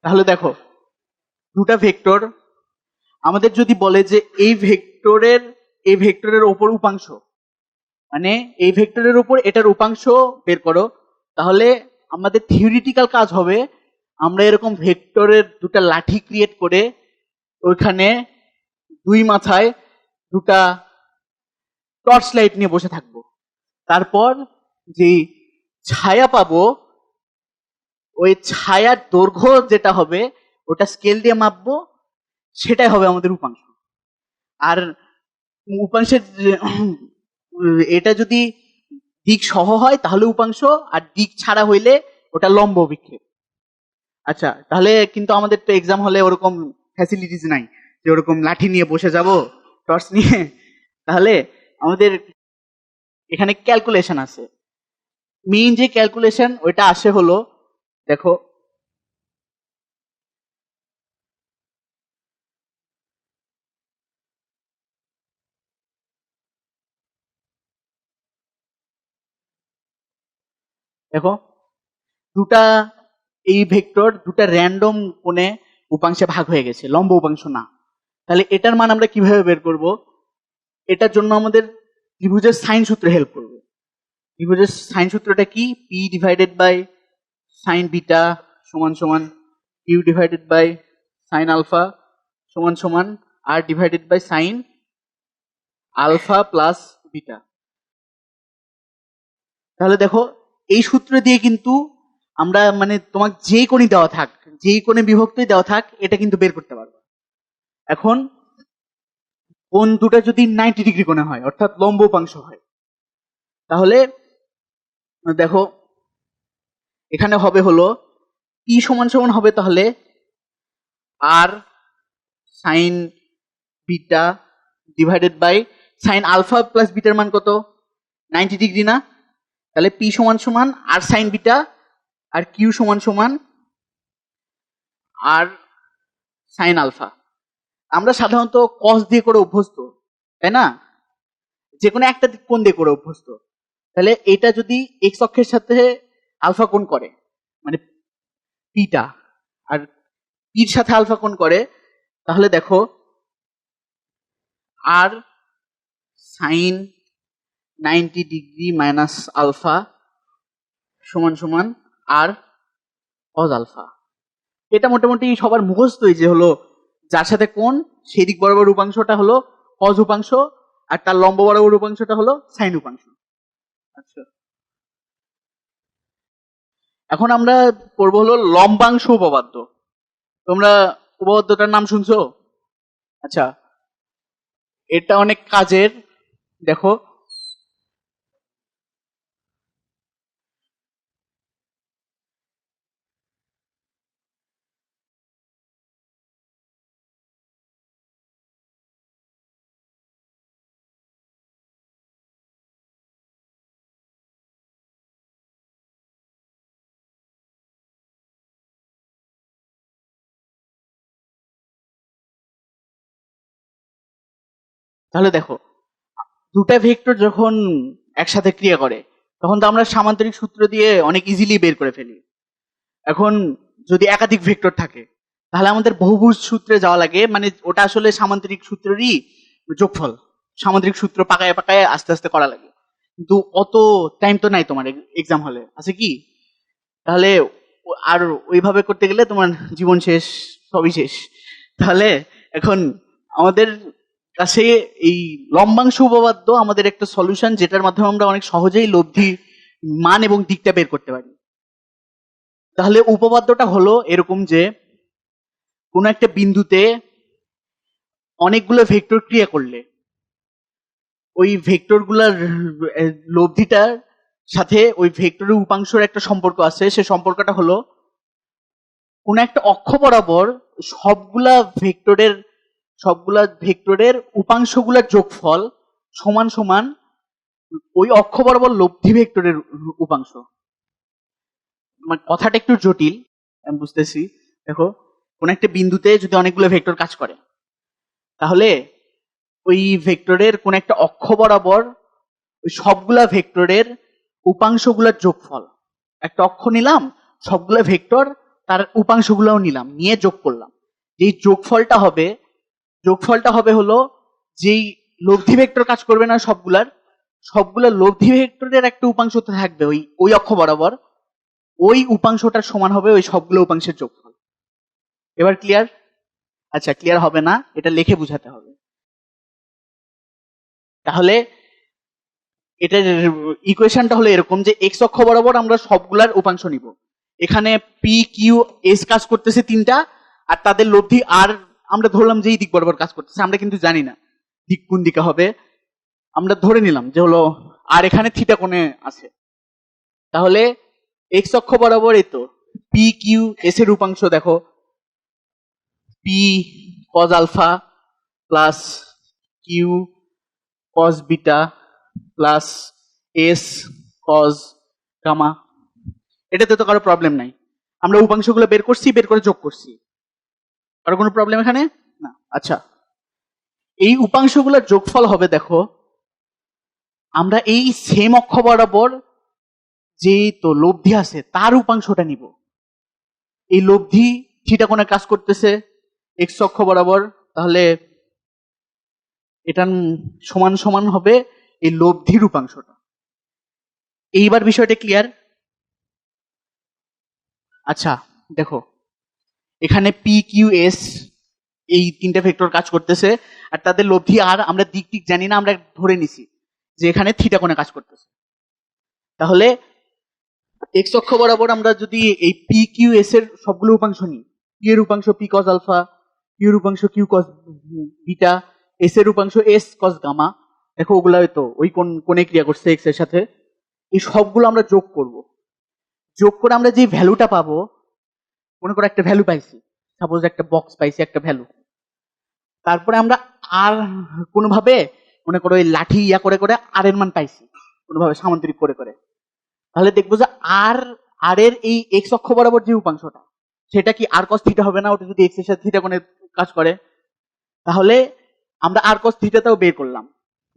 তাহলে দেখো দুটা ভেক্টর আমাদের যদি বলে যে এই ভেক্টরের ওপর উপাংশ, মানে এই ভেক্টরের উপর এটার উপাংশ বের করো, তাহলে আমাদের থিওরিটিক্যাল কাজ হবে আমরা এরকম ভেক্টরের দুটা লাঠি ক্রিয়েট করে ওইখানে দুই মাথায় দুটা টর্চ লাইট নিয়ে বসে থাকবো। তারপর যে ছায়া পাবো, ওই ছায়ার দৈর্ঘ্য যেটা হবে ওটা স্কেল দিয়ে মাপবো, সেটাই হবে আমাদের উপাংশ। আর উপাংশের এটা যদি দিক সহ হয় তাহলে উপাংশ, আর দিক ছাড়া হইলে ওটা লম্ব বিক্ষেপ। আচ্ছা, তাহলে কিন্তু আমাদের তো এক্সাম হলে ওরকম ফ্যাসিলিটিস নাই যে ওরকম লাঠি নিয়ে বসে যাব টর্চ নিয়ে। তাহলে আমাদের এখানে ক্যালকুলেশন আছে। মেইন যে ক্যালকুলেশন ওইটা আসে হলো, দেখো দেখো দুটা এই ভেক্টর দুটা র্যান্ডম কোণে উপাংশে ভাগ হয়ে গেছে, লম্ব উপাংশ না। তাহলে এটার মান আমরা কিভাবে বের করব? এটার জন্য আমাদের ত্রিভুজের সাইন সূত্র হেল্প করবে। ত্রিভুজের সাইন সূত্রটা কি? P divided by sine beta সমান সমান Q divided by sine alpha সমান সমান R divided by sine alpha plus beta. তাহলে দেখো এই সূত্র দিয়ে কিন্তু আমরা মানে তোমাকে যেই কোণই দেওয়া থাক, যেই কোণে বিভক্তই দেওয়া থাক, এটা কিন্তু বের করতে পারবো। এখন কোণ দুটো যদি 90 ডিগ্রি কোণে হয়, অর্থাৎ লম্ব উপাংশ হয়, তাহলে দেখো এখানে হবে হলো পি সমান সমান হবে তাহলে R sine beta divided by sine alpha plus বিটার মান কত, 90 ডিগ্রি না? তাহলে পি সমান সমান আর সাইন বিটা আর কিউ সমান সমান আর সাইন আলফা। আমরা সাধারণত কস দিয়ে করে অভ্যস্ত, তাই না? যে কোনো একটা কোণ দিয়ে করে অভ্যস্ত। তাহলে এটা যদি এক্স অক্ষের সাথে আলফা কোণ করে, মানে পিটা, আর পির সাথে আলফা কোণ করে, তাহলে দেখো আর সাইন 90 ডিগ্রি মাইনাস আলফা সমান সমান আর কজ আলফা। এটা মোটামুটি সবার মুখস্থই, যে হলো যার সাথে কোণ সেই দিক বরাবর উপাংশটা হলো কজ উপাংশ, আর তার লম্ব বরাবর উপাংশটা হলো সাইন উপাংশ। আচ্ছা, এখন আমরা পড়বো হলো লম্বাংশ উপপাদ্য। তোমরা উপপাদ্যটার নাম শুনছো? আচ্ছা, এটা অনেক কাজের। দেখো তাহলে দেখো, দুটা ভেক্টর যখন একসাথে ক্রিয়া করে তখন তো আমরা সামান্তরিক সূত্র দিয়ে অনেক ইজিলি বের করে ফেলি। এখন যদি একাধিক ভেক্টর থাকে তাহলে আমাদের বহুভুজ সূত্রে যাওয়া লাগে, মানে ওটা আসলে সামান্তরিক সূত্রেরই যোগফল। সামান্তরিক সূত্র পাকায় পাকায় আস্তে আস্তে করা লাগে, কিন্তু অত টাইম তো নাই তোমার এক্সাম হলে, আছে কি? তাহলে আর ওইভাবে করতে গেলে তোমার জীবন শেষ, সবই শেষ। তাহলে এখন আমাদের কাছে এই লম্বাংশ উপপাদ্য আমাদের একটা সলিউশন, যেটার মাধ্যমে আমরা অনেক সহজেই লব্ধি মান এবং দিকটা বের করতে পারি। তাহলে উপপাদ্যটা হলো এরকম যে কোনো একটা বিন্দুতে অনেকগুলো ভেক্টর ক্রিয়া করলে ওই ভেক্টরগুলোর লব্ধিটার সাথে ওই ভেক্টরের উপাংশের একটা সম্পর্ক আছে। সে সম্পর্কটা হলো কোন একটা অক্ষ বরাবর সবগুলা ভেক্টরের উপাংশগুলোর যোগফল সমান সমান ওই অক্ষ বরাবর লব্ধি ভেক্টরের উপাংশ। মানে কথাটা একটু জটিল, আমি বুঝতেছি। দেখো, কোন একটা বিন্দুতে যদি অনেকগুলো ভেক্টর কাজ করে, তাহলে ওই ভেক্টরের কোন একটা অক্ষ বরাবর ওই সবগুলা ভেক্টরের উপাংশগুলোর যোগফল, একটা অক্ষ নিলাম, সবগুলা ভেক্টর তার উপাংশগুলোও নিলাম, নিয়ে যোগ করলাম। যেই যোগফলটা হবে হলো যেই লব্ধি ভেক্টর কাজ করবে না সবগুলা লব্ধি ভেক্টরের একটা উপাংশ তো থাকবে ওই ওই অক্ষ বরাবর, ওই উপাংশটার সমান হবে ওই সবগুলো উপাংশের যোগফল। এবার ক্লিয়ার? আচ্ছা, ক্লিয়ার হবে না, এটা লিখে বুঝাতে হবে। তাহলে এটার ইকুয়েশনটা হলো এরকম যে এক্স অক্ষ বরাবর আমরা সবগুলার উপাংশ নিব। এখানে পি কিউ এস কাজ করতেছে তিনটা, আর তাদের লব্ধি আর আমরা ধরলাম যে এই দিক বরাবর কাজ করতেছে, আমরা কিন্তু জানি না দিক কোন দিকে হবে, আমরা ধরে নিলাম যে হলো আর এখানে থিটা কোণে আছে। তাহলে এক্স অক্ষ বরাবর এই তো পি কিউ এস এর উপাংশ দেখো, P cos alpha plus Q cos beta plus S cos gamma. এটাতে তো কারো প্রবলেম নাই, আমরা উপাংশগুলো বের করছি, বের করে যোগ করছি, কারো কোনো প্রবলেম এখানে না। আচ্ছা, এই উপাংশগুলোর যোগফল হবে, দেখো আমরা এই সেম অক্ষ বরাবর যে তো লব্ধি আছে তার উপাংশটা নিব। এই লব্ধি থিটা কোণে কাজ করতেছে এক্স অক্ষ বরাবর, তাহলে এটা সমান সমান হবে এই লব্ধির উপাংশটা। এইবার বিষয়টা ক্লিয়ার? আচ্ছা দেখো, এখানে পি কিউ এস এই তিনটা ভেক্টর কাজ করতেছে, আর তাদের লব্ধি আর আমরা দিক দিক জানি না, আমরা ধরে নিছি যে এখানে থিটা কোণে কাজ করতেছে। তাহলে এক্স অক্ষ বরাবর আমরা যদি এই পি কিউ এস এর সবগুলো উপাংশ নিই, পি এর উপাংশ পি কজ আলফা, কিউ এর উপাংশ কিউ কজ বিটা, এস এর উপাংশ এস কজ গামা, দেখো ওগুলা হয়তো ওই কোণে ক্রিয়া করছে এক্স এর সাথে, এই সবগুলো আমরা যোগ করব। যোগ করে আমরা যে ভ্যালুটা পাবো, মনে করো একটা ভ্যালু পাইছি, সাপোজ একটা বক্স পাইছি একটা ভ্যালু, তারপরে আমরা আর কোনোভাবে মনে করো ওই লাঠি ইয়া করে করে আর এর মান পাইছি কোনোভাবে সামান্তরিক করে করে, তাহলে দেখবো যে আর আর এর এই এক্স অক্ষ বরাবর যে উপাংশটা, সেটা কি আর কস থিটা হবে না? ওটা যদি এক্স এর সাথে থিটা কোণে কাজ করে, তাহলে আমরা আর কস থিটাটাও বের করলাম।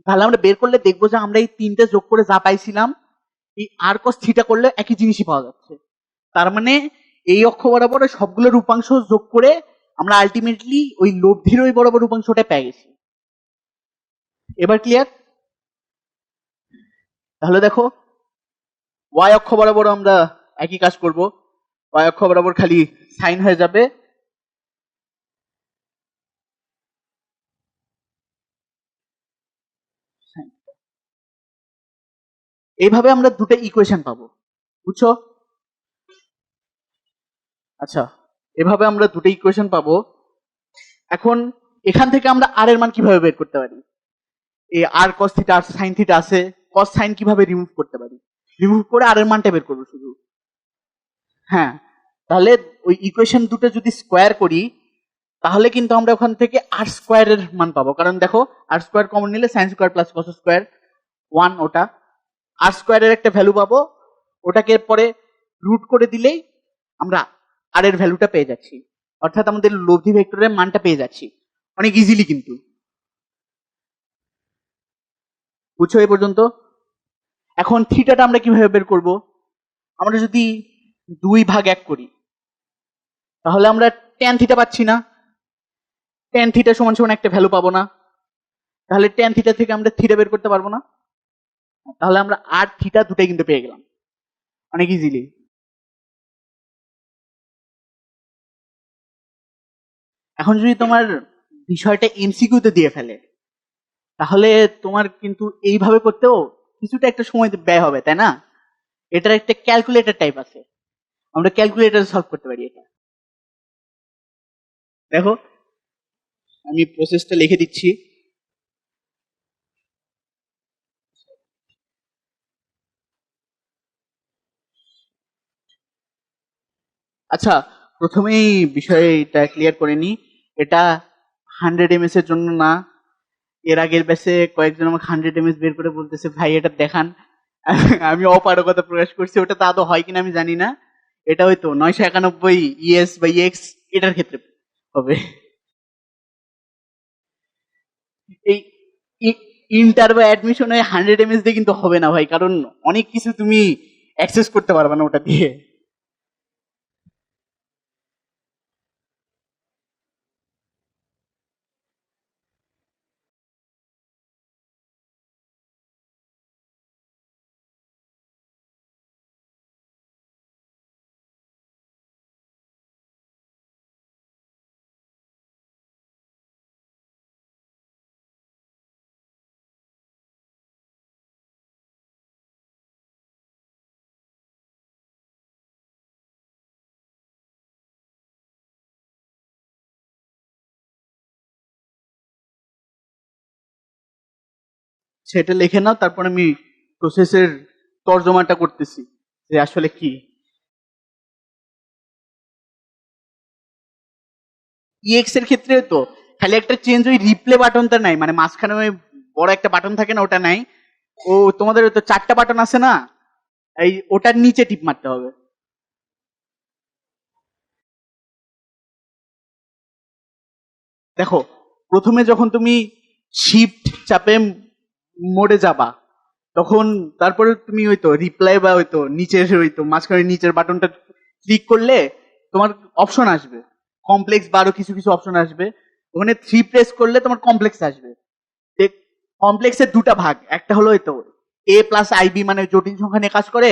তাহলে আমরা বের করলে দেখবো যে আমরা এই তিনটে যোগ করে যা পাইছিলাম, এই আর কস থিটা করলে একই জিনিসই পাওয়া যাচ্ছে। তার মানে এই অক্ষ বরাবর সবগুলোর উপাংশ যোগ করে আমরা আলটিমেটলি ওই লব্ধির ওই বরাবর উপাংশটা পেয়ে গেছি। এবার ক্লিয়ার? তাহলে দেখো ওয়াই অক্ষ বরাবর আমরা একই কাজ করব, ওয়াই অক্ষ বরাবর খালি সাইন হয়ে যাবে, এইভাবে আমরা দুটো ইকুয়েশন পাবো, বুঝছো? আচ্ছা, এভাবে আমরা দুটো ইকুয়েশন পাবো। এখন এখান থেকে আমরা আর এর মান কিভাবে বের করতে পারি? এই আর কস থিটা আর সাইন থিটা আছে, কস সাইন কিভাবে রিমুভ করতে পারি? রিমুভ করে আর এর মানটা বের করবো শুধু। হ্যাঁ, তাহলে ওই ইকুয়েশন দুটো যদি স্কোয়ার করি, তাহলে কিন্তু আমরা ওখান থেকে আর স্কোয়ারের মান পাবো। কারণ দেখো আর স্কোয়ার কমন নিলে sine square plus cos square 1, ওটা আর স্কোয়ারের একটা ভ্যালু পাবো, ওটাকে পরে রুট করে দিলেই আমরা আর এর ভ্যালুটা পেয়ে যাচ্ছি, অর্থাৎ আমাদের লব্ধি ভেক্টরের মানটা পেয়ে যাচ্ছি অনেক ইজিলি। কিন্তু বুঝছো এই পর্যন্ত? এখন থিটাটা আমরা কিভাবে বের করব? আমরা যদি 2/1 করি, তাহলে আমরা ট্যান থিটা পাচ্ছি না, ট্যান থিটা সমান সমান একটা ভ্যালু পাবো না, তাহলে ট্যান থিটা থেকে আমরা থিটা বের করতে পারবো না, তাহলে আমরা আর থিটা দুটাই কিন্তু পেয়ে গেলাম অনেক ইজিলি। এখন যদি তোমার বিষয়টা এমসিকিউতে দিয়ে ফেলে, তাহলে তোমার কিন্তু এইভাবে করতেও কিছুটা একটা সময় ব্যয় হবে, তাই না? এটার একটা ক্যালকুলেটর টাইপ আছে, আমরা ক্যালকুলেটরে সলভ করতে পারি এটা। দেখো আমি প্রসেসটা লিখে দিচ্ছি। আচ্ছা, প্রথমেই বিষয়টা ক্লিয়ার করে নি, এটা 100 ms এর জন্য না। এর আগের ব্যাচে কয়েকজন আমাকে 100 ms বের করে বলতেছে ভাই এটা দেখান, আমি অপারগতা প্রকাশ করছি, ওটা তো আদৌ হয় কিনা আমি জানি না। এটা হয়তো 991 ইএস বা এক্স এটার ক্ষেত্রে হবে। এই ইন্টার বা অ্যাডমিশন 100 ms দিয়ে কিন্তু হবে না ভাই, কারণ অনেক কিছু তুমি অ্যাক্সেস করতে পারবে না ওটা দিয়ে। সেটা লিখে নাও, তারপর আমি প্রসেসের তর্জমাটা করতেছি যে আসলে কি। ইএক্স এর ক্ষেত্রে তো খালি একটা চেঞ্জ, ওই রিপ্লে বাটনটা নাই, মানে মাঝখানে ওই বড় একটা বাটন থাকে না, ওটা নাই। ও তোমাদের তো 4টা বাটন আছে না, এই ওটার নিচে টিপ মারতে হবে। দেখো প্রথমে যখন তুমি শিফট চাপে মোডে যাবা, তখন তারপরে তুমি ওই তো রিপ্লাই বা ওই তো নিচের ওই তো মাঝখানে নিচের বাটনটা ক্লিক করলে তোমার অপশন আসবে কমপ্লেক্স বা আরো কিছু কিছু অপশন আসবে, ওখানে 3 প্রেস করলে তোমার কমপ্লেক্স আসবে। কমপ্লেক্সের দুটা ভাগ, একটা হলো এই তো এ প্লাস আইবি মানে জটিল সংখ্যা নিয়ে কাজ করে,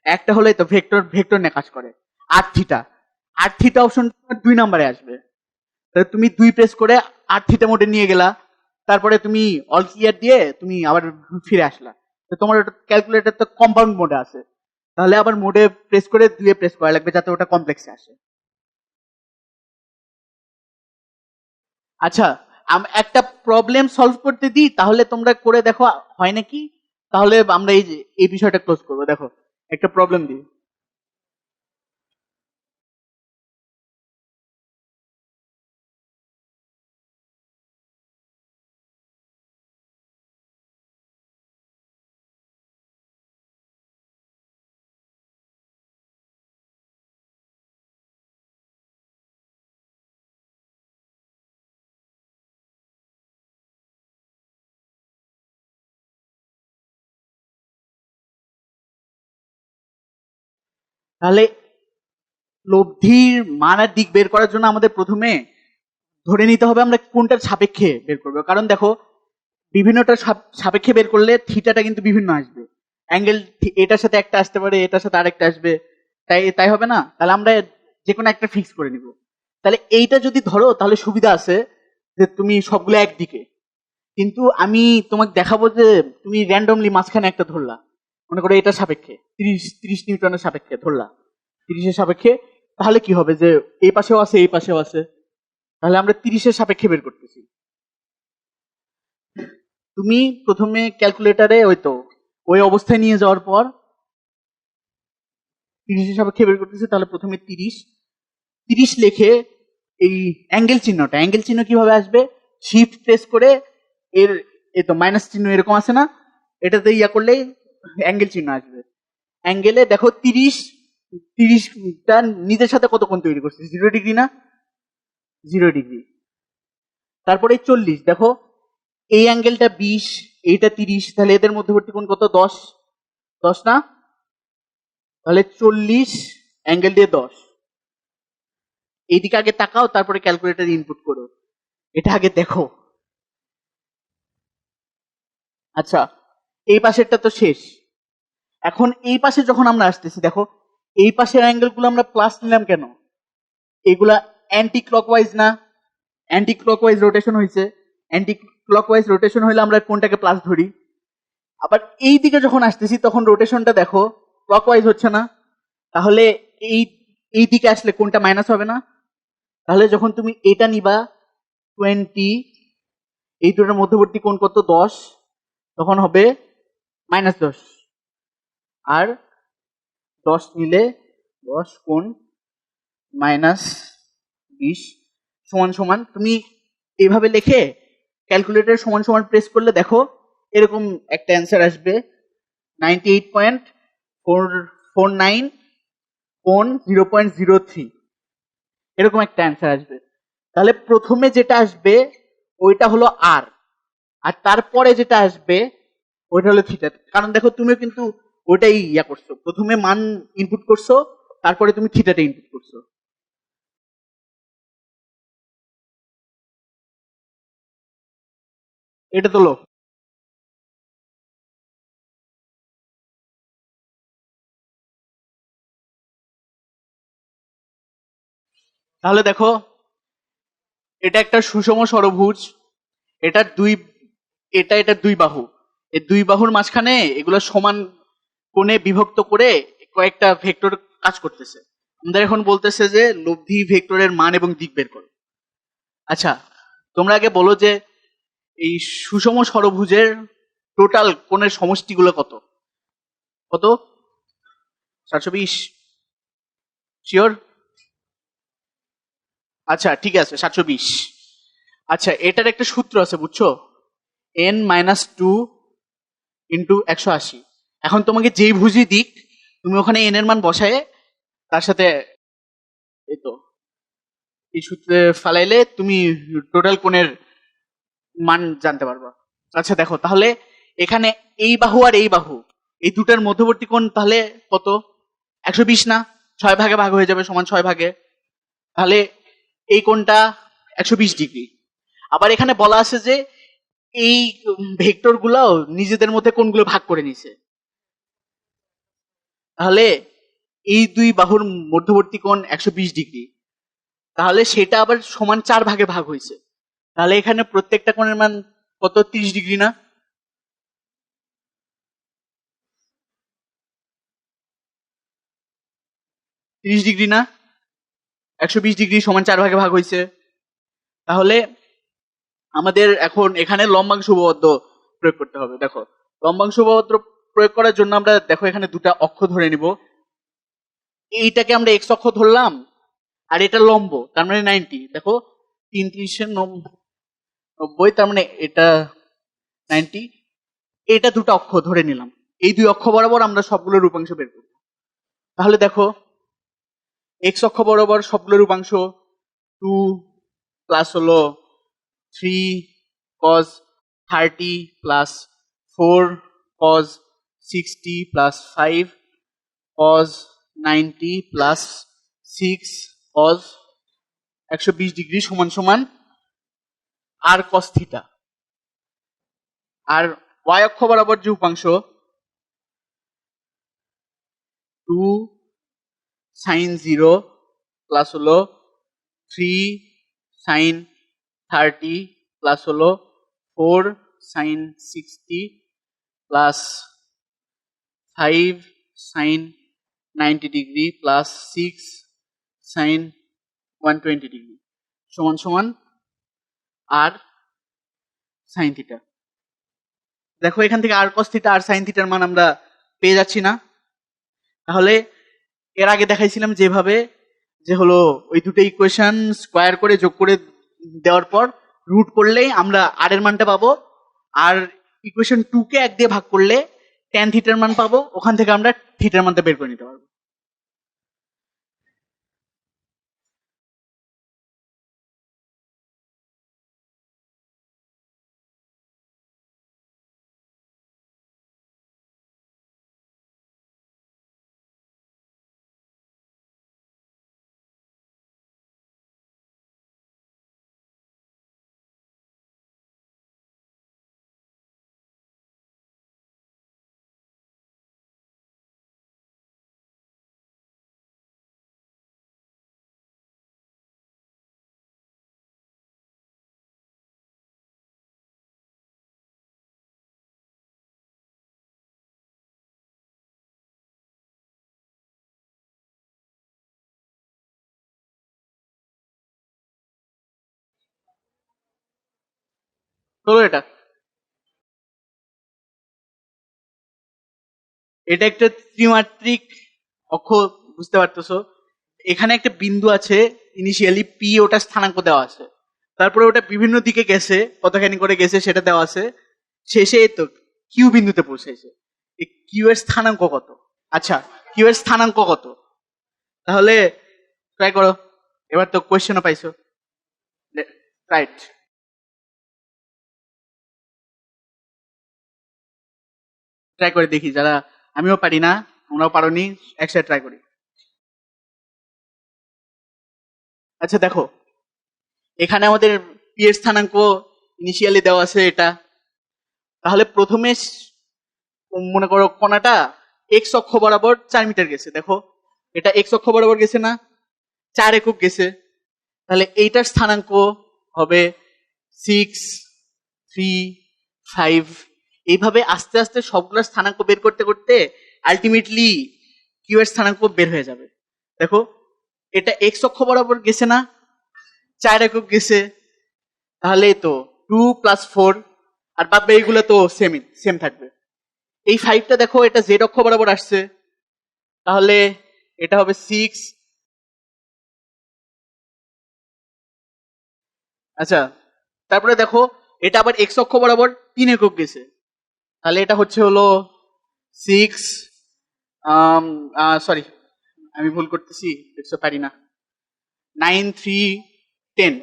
একটা হলো এই তো ভেক্টর ভেক্টর নিয়ে কাজ করে। আর থিটা, আর থিটা অপশন 2 নম্বরে আসবে, তাহলে তুমি 2 প্রেস করে আর থিটা মোডে নিয়ে গেলা, তারপরে তুমি অল ক্লিয়ার দিয়ে তুমি আবার ফিরে আসলা, তো তোমার ক্যালকুলেটর তো কম্পাউন্ড মোডে আছে, তাহলে আবার মোডে প্রেস করে 2 প্রেস করা লাগবে যাতে ওটা কমপ্লেক্সে আসে। আচ্ছা, একটা প্রবলেম সলভ করতে দিই, তাহলে তোমরা করে দেখো হয় নাকি। তাহলে আমরা এই বিষয়টা ক্লোজ করবো। দেখো একটা প্রবলেম দিই। তাহলে লব্ধির মান আর দিক বের করার জন্য আমাদের প্রথমে ধরে নিতে হবে আমরা কোনটার সাপেক্ষে বের করবো। কারণ দেখো বিভিন্নটার সাপেক্ষে বের করলে থিটাটা কিন্তু বিভিন্ন আসবে। অ্যাঙ্গেল এটার সাথে একটা আসতে পারে, এটার সাথে আরেকটা আসবে, তাই তাই হবে না। তাহলে আমরা যে কোনো একটা ফিক্স করে নিব। তাহলে এইটা যদি ধরো তাহলে সুবিধা আছে যে তুমি সবগুলো একদিকে, কিন্তু আমি তোমাকে দেখাবো যে তুমি র্যান্ডমলি মাঝখানে একটা ধরলা, মনে করো এটার সাপেক্ষে 30 নিউটনের সাপেক্ষে ধরলা, 30-এর সাপেক্ষে। তাহলে কি হবে যে এই পাশেও আছে এই পাশেও আছে, তাহলে আমরা 30-এর সাপেক্ষে বের করতেছি। তুমি প্রথমে ক্যালকুলেটারে ওই অবস্থায় নিয়ে যাওয়ার পর 30-এর সাপেক্ষে বের করতেছি। তাহলে প্রথমে 30 লিখে এই অ্যাঙ্গেল চিহ্ন কিভাবে আসবে, শিফট প্রেস করে এর এই তো মাইনাস চিহ্ন এরকম আছে না, এটাতে ইয়া করলেই অ্যাঙ্গেল চিহ্ন আসবে। অ্যাঙ্গেলে দেখো 30টা নিজের সাথে কত কোণ তৈরি করছে, 0 ডিগ্রি না, 0 ডিগ্রি। তারপরে 40 দেখো এই অ্যাঙ্গেলটা 20, এইটা 30, তাহলে এদের মধ্যবর্তী কোণ কত, 10 না। তাহলে 40 অ্যাঙ্গেল দিয়ে 10। এইদিকে আগে তাকাও, তারপরে ক্যালকুলেটর ইনপুট করো, এটা আগে দেখো। আচ্ছা, এই পাশেরটা তো শেষ। এখন এই পাশে যখন আমরা আসতেছি, দেখো এই পাশের অ্যাঙ্গেল গুলো আমরা প্লাস নিলাম কেন, এগুলা অ্যান্টি ক্লকওয়াইজ না, অ্যান্টি ক্লকওয়াইজ রোটেশন হয়েছে। অ্যান্টি ক্লকওয়াইজ রোটেশন হলে আমরা কোনটাকে প্লাস ধরি। আবার এই দিকে যখন আসতেছি তখন রোটেশনটা দেখো ক্লকওয়াইজ হচ্ছে না, তাহলে এই এই দিকে আসলে কোনটা মাইনাস হবে না। তাহলে যখন তুমি এটা নিবা 20, এই দুটোর মধ্যবর্তী কোণ কত, 10, তখন হবে -10। আর 10 নিলে 10 কোণ -20 সমান সমান, তুমি এইভাবে লিখে ক্যালকুলেটর সমান সমান প্রেস করলে দেখো এরকম একটা অ্যান্সার আসবে, 98.449 কোণ 0.03, এরকম একটা অ্যান্সার আসবে। তাহলে প্রথমে যেটা আসবে ওইটা হলো আর, আর তারপরে যেটা আসবে ওইটা হলো থিটা। কারণ দেখো তুমিও কিন্তু ওইটাই ইয়া করছো, প্রথমে মান ইনপুট করছো, তারপরে তুমি থিটাটা ইনপুট করছো। এটা তো লো। তাহলে দেখো এটা একটা সুষম ষড়ভুজ, এটার দুই এটার দুই বাহু, এই দুই বাহুর মাঝখানে এগুলো সমান কোণে বিভক্ত করে কয়েকটা ভেক্টর কাজ করতেছে। আমাদের এখন বলতেছে যে লব্ধি ভেক্টরের মান এবং দিক বের করো। আচ্ছা, তোমরা আগে বলো যে এই সুষম ষড়ভুজের টোটাল কোণের সমষ্টিগুলো কত, কত 720? শিওর? আচ্ছা ঠিক আছে, 720। আচ্ছা, এটার একটা সূত্র আছে বুঝছো, n-2 ইন্টু 180। এখন তোমাকে যেই ভুজই দিক তুমি ওখানে n এর মান বসায় তার সাথে এই তো এই সূত্রে ফালাইলে তুমি টোটাল কোণের মান জানতে পারবা। আচ্ছা দেখো তাহলে এখানে এই বাহু আর এই বাহু, এই দুটার মধ্যবর্তী কোণ তাহলে কত, 120 না, 6 ভাগে ভাগ হয়ে যাবে, সমান 6 ভাগে। তাহলে এই কোণটা 120 ডিগ্রি। আবার এখানে বলা আছে যে এই ভেক্টর গুলাও নিজেদের মধ্যে কোণগুলো ভাগ করে নিছে, তাহলে এই দুই বাহুর মধ্যবর্তী কোণ 120 ডিগ্রি, তাহলে সেটা আবার সমান 4 ভাগে ভাগ হয়েছে। তাহলে এখানে প্রত্যেকটা কোণের মান কত, 30 ডিগ্রি না। 30 ডিগ্রি না, 120 ডিগ্রি সমান 4 ভাগে ভাগ হয়েছে। তাহলে আমাদের এখন এখানে লম্বাংশ উপপাদ্য প্রয়োগ করতে হবে। দেখো লম্বাংশ উপপাদ্য প্রয়োগ করার জন্য আমরা দেখো এখানে দুটা অক্ষ ধরে নিব। এইটাকে আমরা এক্স অক্ষ ধরলাম আর এটা লম্ব, তার মানে 90। দেখো 390, তার মানে এটা 90। এটা দুটো অক্ষ ধরে নিলাম, এই দুই অক্ষ বরাবর আমরা সবগুলো রূপাংশ বের করব। তাহলে দেখো এক্স অক্ষ বরাবর সবগুলো রূপাংশ 2 প্লাস হলো 3 cos 30 plus 4 cos 60 plus 5 cos 90 plus 6 cos 120 degree সমান সমান আর cos থিটা। আর y অক্ষ বরাবর যে উপাংশ 2 sin 0 প্লাস হলো 3 sin 30 প্লাস হলো 4 sin 60 plus 5 sin 90 degree plus 6 sin 120 degree সমান সমান আর sin থিটা। দেখো এখান থেকে আর cos থিটা আর sin থিটার মান আমরা পেয়ে যাচ্ছি না। তাহলে এর আগে দেখাইছিলাম যেভাবে, যে হলো ওই দুটো ইকুয়েশন স্কোয়ার করে যোগ করে দেওয়ার পর রুট করলেই আমরা আর এর মানটা পাবো, আর ইকুয়েশন 2 কে 1 দিয়ে ভাগ করলে tan থিটার মান পাবো, ওখান থেকে আমরা থিটার মানটা বের করে নিতে পারবো। চলো এটা একটা ত্রিমাত্রিক অক্ষ, বুঝতে পারতেছো? এখানে একটা বিন্দু আছে ইনিশিয়ালি পি, ওটা স্থানাঙ্ক দেওয়া আছে, তারপরে ওটা বিভিন্ন দিকে গেছে, কতখানি করে গেছে সেটা দেওয়া আছে, শেষে তো কিউ বিন্দুতে পৌঁছেছে। এই কিউ এর স্থানাঙ্ক কত? আচ্ছা, কিউ এর স্থানাঙ্ক কত? তাহলে ট্রাই করো, এবার তো কোয়েশ্চেনও পাইছো, রাইট? ট্রাই করে দেখি, যারা আমিও পারি না তোমরাও পারোনি, একসাথে ট্রাই করি। আচ্ছা দেখো এখানে আমাদের পি এর স্থানাঙ্ক ইনিশিয়ালি দেওয়া আছে এটা। তাহলে প্রথমে মনে করো কণাটা এক্স অক্ষ বরাবর 4 মিটার গেছে। দেখো এটা এক্স অক্ষ বরাবর গেছে না, 4 একক গেছে। তাহলে এইটার স্থানাঙ্ক হবে 6, 3, 5। এইভাবে আস্তে আস্তে সবগুলোর স্থানাঙ্ক বের করতে করতে আলটিমেটলি কিউ এর স্থানাঙ্ক বের হয়ে যাবে। দেখো এটা এক্স অক্ষ বরাবর গেছে না, 4 একক গেছে, তাহলে তো 2 প্লাস 4, আর বাদ এইগুলো তো সেম থাকবে। এই 5টা দেখো এটা জেড অক্ষ বরাবর আসছে, তাহলে এটা হবে 6। আচ্ছা তারপরে দেখো এটা আবার এক্স অক্ষ বরাবর 3 একক গেছে, তাহলে এটা হচ্ছে হলো 6, সরি আমি ভুল করতেছি, দেখছো পারি না, 9, 3, 10।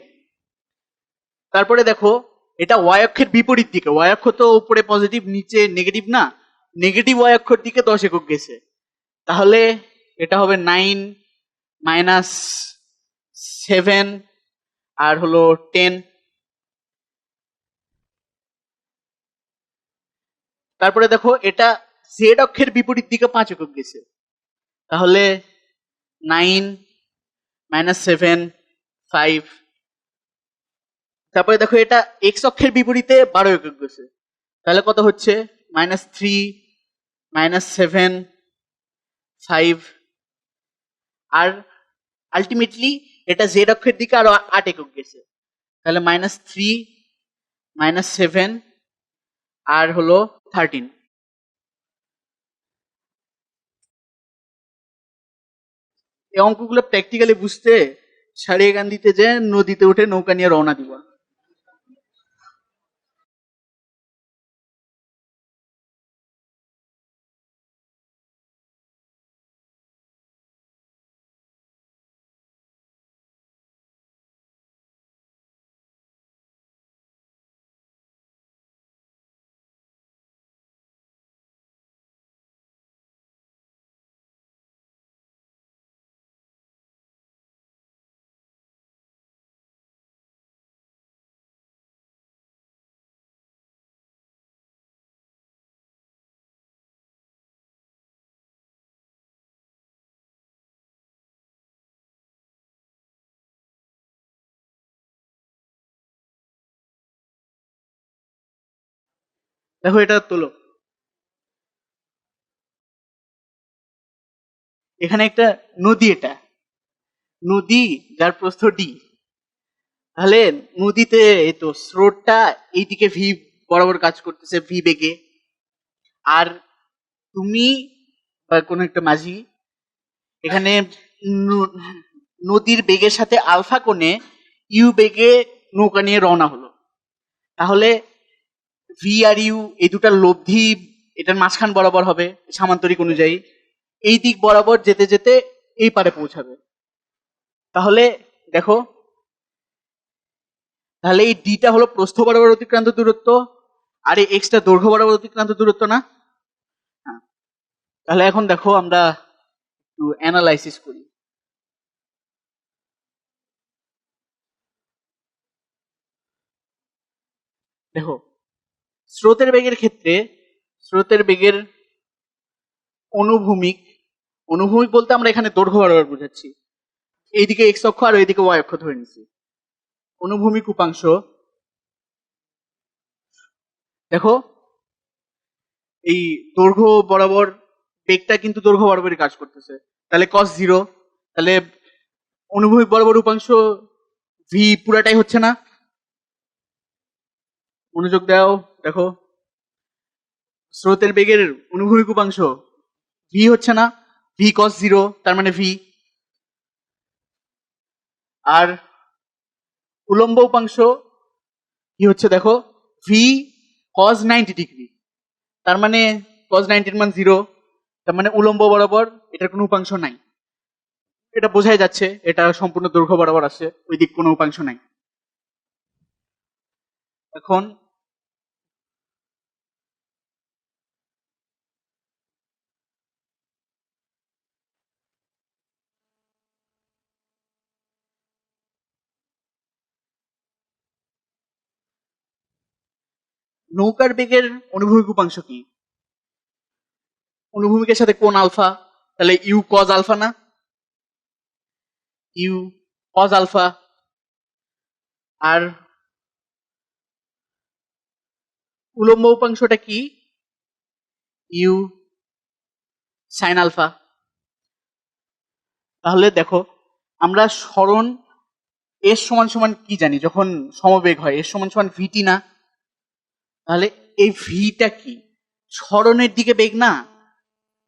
তারপরে দেখো এটা ওয়াই অক্ষের বিপরীত দিকে, ওয়াই অক্ষ তো উপরে পজিটিভ নিচে নেগেটিভ না, নেগেটিভ ওয়াই অক্ষর দিকে 10 একক গেছে, তাহলে এটা হবে 9 মাইনাস 7 আর হলো 10। তারপরে দেখো এটা জেড অক্ষের বিপরীত দিকে 5 একক গেছে, তাহলে 9 মাইনাস 7, 5। তারপরে দেখো এটা এক্স অক্ষের বিপরীতে 12 একক গেছে, তাহলে কত হচ্ছে -3 -7, 5। আর আলটিমেটলি এটা জেড অক্ষের দিকে আরো 8 একক গেছে, তাহলে -3 -7 আর হলো 13। এই অঙ্কগুলো প্র্যাকটিক্যালি বুঝতে সারিয়াকান্দিতে যে নদীতে উঠে নৌকা নিয়ে রওনা দিব। দেখো এটা তোলো, এখানে একটা নদী, এটা নদী যার প্রস্থ ডি। তাহলে নদীতে এই তো স্রোতটা এইদিকে ভি বরাবর কাজ করতেছে, ভি বেগে। আর তুমি বা কোনো একটা মাঝি এখানে ন- নদীর বেগের সাথে আলফা কোণে ইউ বেগে নৌকা নিয়ে রওনা হলো। তাহলে ভি আর ইউ এই দুটার লব্ধি এটার মাঝখান বরাবর হবে সামান্তরিক অনুযায়ী, এই দিক বরাবর যেতে যেতে এই পারে পৌঁছাবে। তাহলে দেখো, তাহলে এই ডিটা হলো প্রস্থ বরাবর অতিক্রান্ত দূরত্ব, আর এই এক্সটা দৈর্ঘ্য বরাবর অতিক্রান্ত দূরত্ব না? হ্যাঁ। তাহলে এখন দেখো আমরা একটু অ্যানালাইসিস করি। দেখো, স্রোতের বেগের ক্ষেত্রে স্রোতের বেগের অনুভূমিক, অনুভূমিক বলতে আমরা এখানে দৈর্ঘ্য বরাবর বোঝাচ্ছি, এইদিকে এক্স অক্ষ আর ওইদিকে ওয়াই অক্ষ ধরে নিচ্ছি। অনুভূমিক উপাংশ দেখো, এই দৈর্ঘ্য বরাবর বেগটা কিন্তু দৈর্ঘ্য বরাবরই কাজ করতেছে, তাহলে cos 0, তাহলে অনুভূমিক বরাবর উপাংশ ভি পুরাটাই হচ্ছে না? মনোযোগ দাও, দেখো স্রোতের বেগের অনুভূমিক উপাংশ ভি হচ্ছে না, ভি cos 0 তার মানে ভি। আর উলম্ব উপাংশ কি হচ্ছে দেখো, ভি cos 90 ডিগ্রি, তার মানে cos 90 এর মান 0, তার মানে উলম্ব বরাবর এটার কোনো উপাংশ নাই। এটা বোঝাই যাচ্ছে এটা সম্পূর্ণ দৈর্ঘ্য বরাবর আছে, ওই দিক কোনো উপাংশ নাই। এখন নৌকার বেগের অনুভূমিক উপাংশ কি? অনুভূমিকের সাথে কোণ আলফা, তাহলে ইউ কজ আলফা না? U cos alpha. আর উলম্ব উপাংশটা কি? U sine alpha. তাহলে দেখো, আমরা সরণ এস সমান সমান কি জানি, যখন সমবেগ হয় এস সমান সমান ভিটি না? তাহলে এই ভিটা কি? সরণের দিকে বেগ না?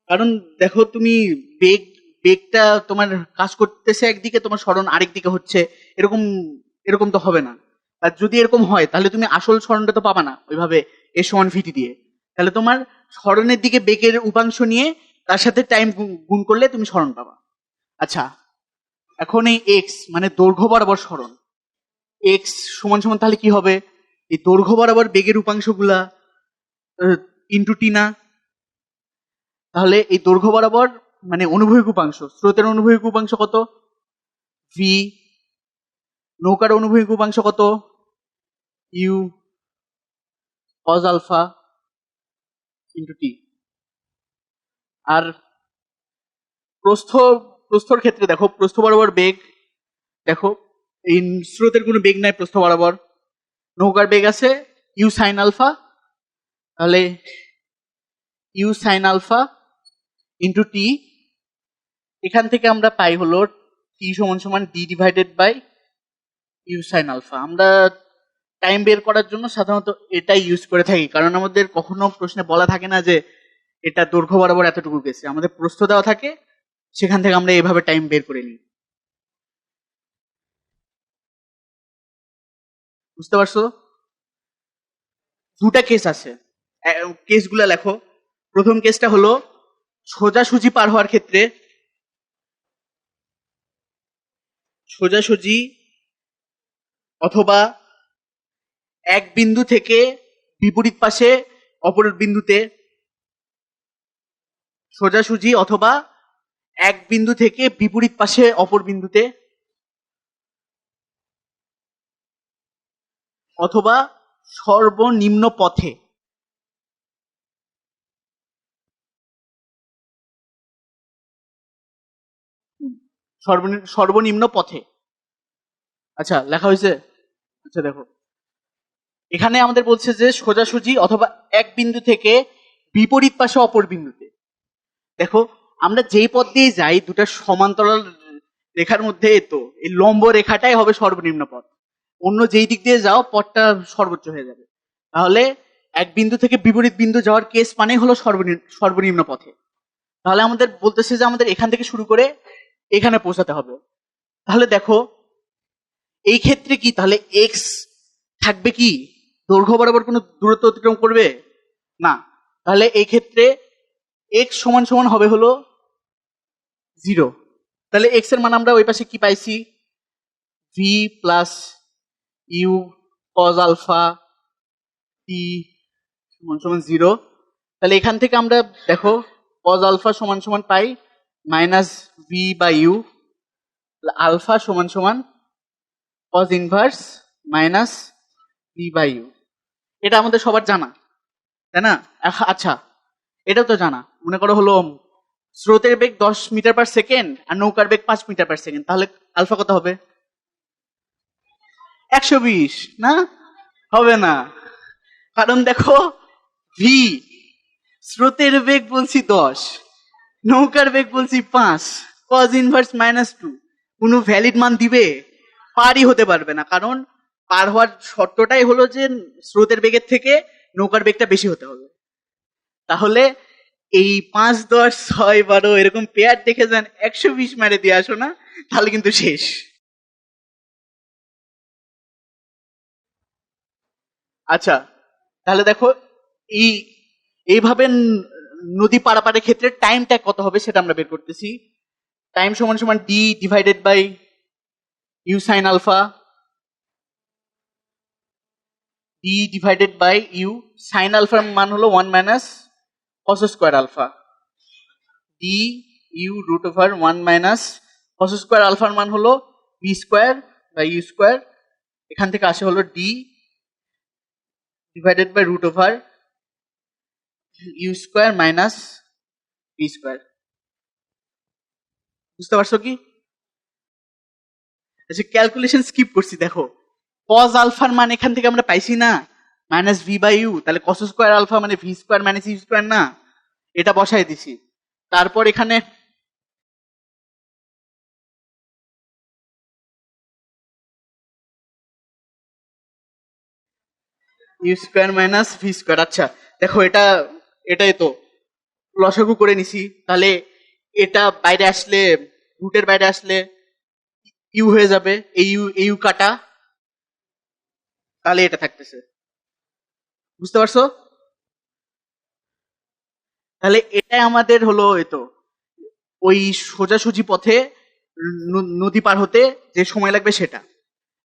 কারণ দেখো তুমি বেগ, বেগটা তোমার কাজ করতেছে একদিকে, তোমার সরণ আরেক দিকে হচ্ছে, এরকম এরকম তো হবে না। আর যদি এরকম হয় তাহলে তুমি আসল সরণটা তো পাবা না ওইভাবে এর সমান ভিটি দিয়ে। তাহলে তোমার সরণের দিকে বেগের উপাংশ নিয়ে তার সাথে টাইম গুণ করলে তুমি সরণ পাবা। আচ্ছা, এখন এই এক্স মানে দৈর্ঘ্য বরাবর সরণ, এক্স সমান সমান তাহলে কি হবে, এই দৈর্ঘ্য বরাবর বেগের উপাংশগুলা ইন্টু টি না? তাহলে এই দৈর্ঘ্য বরাবর মানে অনুভূমিক উপাংশ, স্রোতের অনুভূমিক উপাংশ কত? ভি। নৌকার অনুভূমিক উপাংশ কত? ইউ কজ আলফা ইন্টু টি। আর প্রস্থ, প্রস্থর ক্ষেত্রে দেখো, প্রস্থ বরাবর বেগ, দেখো এই স্রোতের কোনো বেগ নাই প্রস্থ বরাবর, নৌকার বেগ আছে ইউ সাইন আলফা, তাহলে U sine alpha into T এখান থেকে আমরা পাই হলো টি সমান সমান D divided by U sine alpha. আমরা টাইম বের করার জন্য সাধারণত এটাই ইউজ করে থাকি, কারণ আমাদের কখনো প্রশ্নে বলা থাকে না যে এটা দৈর্ঘ্য বরাবর এতটুকু গেছে, আমাদের প্রস্থ দেওয়া থাকে, সেখান থেকে আমরা এভাবে টাইম বের করে নিই। বুঝতে পারছো? দুটা কেস আছে, কেসগুলো লেখো। প্রথম কেসটা হলো সোজাসুজি পার হওয়ার ক্ষেত্রে, সোজাসুজি অথবা এক বিন্দু থেকে বিপরীত পাশে অপর বিন্দুতে, সোজাসুজি অথবা এক বিন্দু থেকে বিপরীত পাশে অপর বিন্দুতে, অথবা সর্বনিম্ন পথে। সর্বনিম্ন পথে। আচ্ছা, লেখা হয়েছে? আচ্ছা দেখো, এখানে আমাদের বলছে যে সোজাসুজি অথবা এক বিন্দু থেকে বিপরীত পাশে অপর বিন্দুতে। দেখো, আমরা যেই পথ দিয়ে যাই দুটা সমান্তরাল রেখার মধ্যে, তো এই লম্ব রেখাটাই হবে সর্বনিম্ন পথ। অন্য যেই দিক দিয়ে যাও পথটা সর্বোচ্চ হয়ে যাবে। তাহলে এক বিন্দু থেকে বিপরীত বিন্দু যাওয়ার কেস মানে হলো সর্বনিম্ন পথে। তাহলে আমাদের বলতেছে যে আমাদের এখান থেকে শুরু করে এখানে পৌঁছাতে হবে। তাহলে দেখো, এই ক্ষেত্রে কি তাহলে এক্স থাকবে কি দৈর্ঘ্য বরাবর কোনো দূরত্ব অতিক্রম করবে না? তাহলে এই ক্ষেত্রে এক্স সমান সমান হবে হলো 0। তাহলে এক্স এর মান আমরা ওই পাশে কি পাইছি? V plus U cos alpha T সমান সমান 0। তাহলে এখান থেকে আমরা দেখো কজ আলফা সমান সমান পাই minus V by U, alpha সমান সমান cos inverse minus V by U. এটা আমাদের সবার জানা, তাই না? আচ্ছা, এটাও তো জানা। মনে করো হলো স্রোতের বেগ 10 মিটার পার সেকেন্ড আর নৌকার বেগ 5 মিটার পার সেকেন্ড, তাহলে আলফা কত হবে? 120 না? হবে না, কারণ দেখো ভি, স্রোতের বেগ বলছি 10, নৌকার বেগ বলছি 5, কজ ইনভার্স -2 কোনো ভ্যালিড মান দিবে? পারই হতে পারবে না, কারণ পার হওয়ার শর্তটাই হলো যে স্রোতের বেগের থেকে নৌকার বেগটা বেশি হতে হবে। তাহলে এই 5, 10, 6, 12 এরকম পেয়ার দেখে যান 120 মেরে দিয়ে আসো না, তাহলে কিন্তু শেষ। আচ্ছা, তাহলে দেখো এই এইভাবে নদী পারাপারের ক্ষেত্রে টাইমটা কত হবে সেটা আমরা বের করতেছি। টাইম সমান সমান D divided by U sine alpha, D divided by U sine আলফার মান হলো 1 minus cos square alpha, D U root over 1 minus cos square আলফার মান হলো B square by U square. এখান থেকে আসে হলো D divided by root over U square minus B square. বুঝতে পারছো কি? আচ্ছা, ক্যালকুলেশন স্কিপ করছি। দেখো, কজ আলফার মান এখান থেকে আমরা পাইছি না মাইনাস ভি বাই ইউ, তাহলে কস স্কোয়ার আলফা মানে V square minus U square না? এটা বসাই দিছি। তারপর এখানে U square minus V square. আচ্ছা দেখো, এটাই তো লসাগু করে নিছি। তাহলে এটা বাইরে আসলে, রুটের বাইরে আসলে ইউ হয়ে যাবে, এই ইউ কাটা, তাহলে এটা থাকতেছে। বুঝতে পারছো? তাহলে এটাই আমাদের হলো এতো ওই সোজাসুজি পথে নদী পার হতে যে সময় লাগবে সেটা।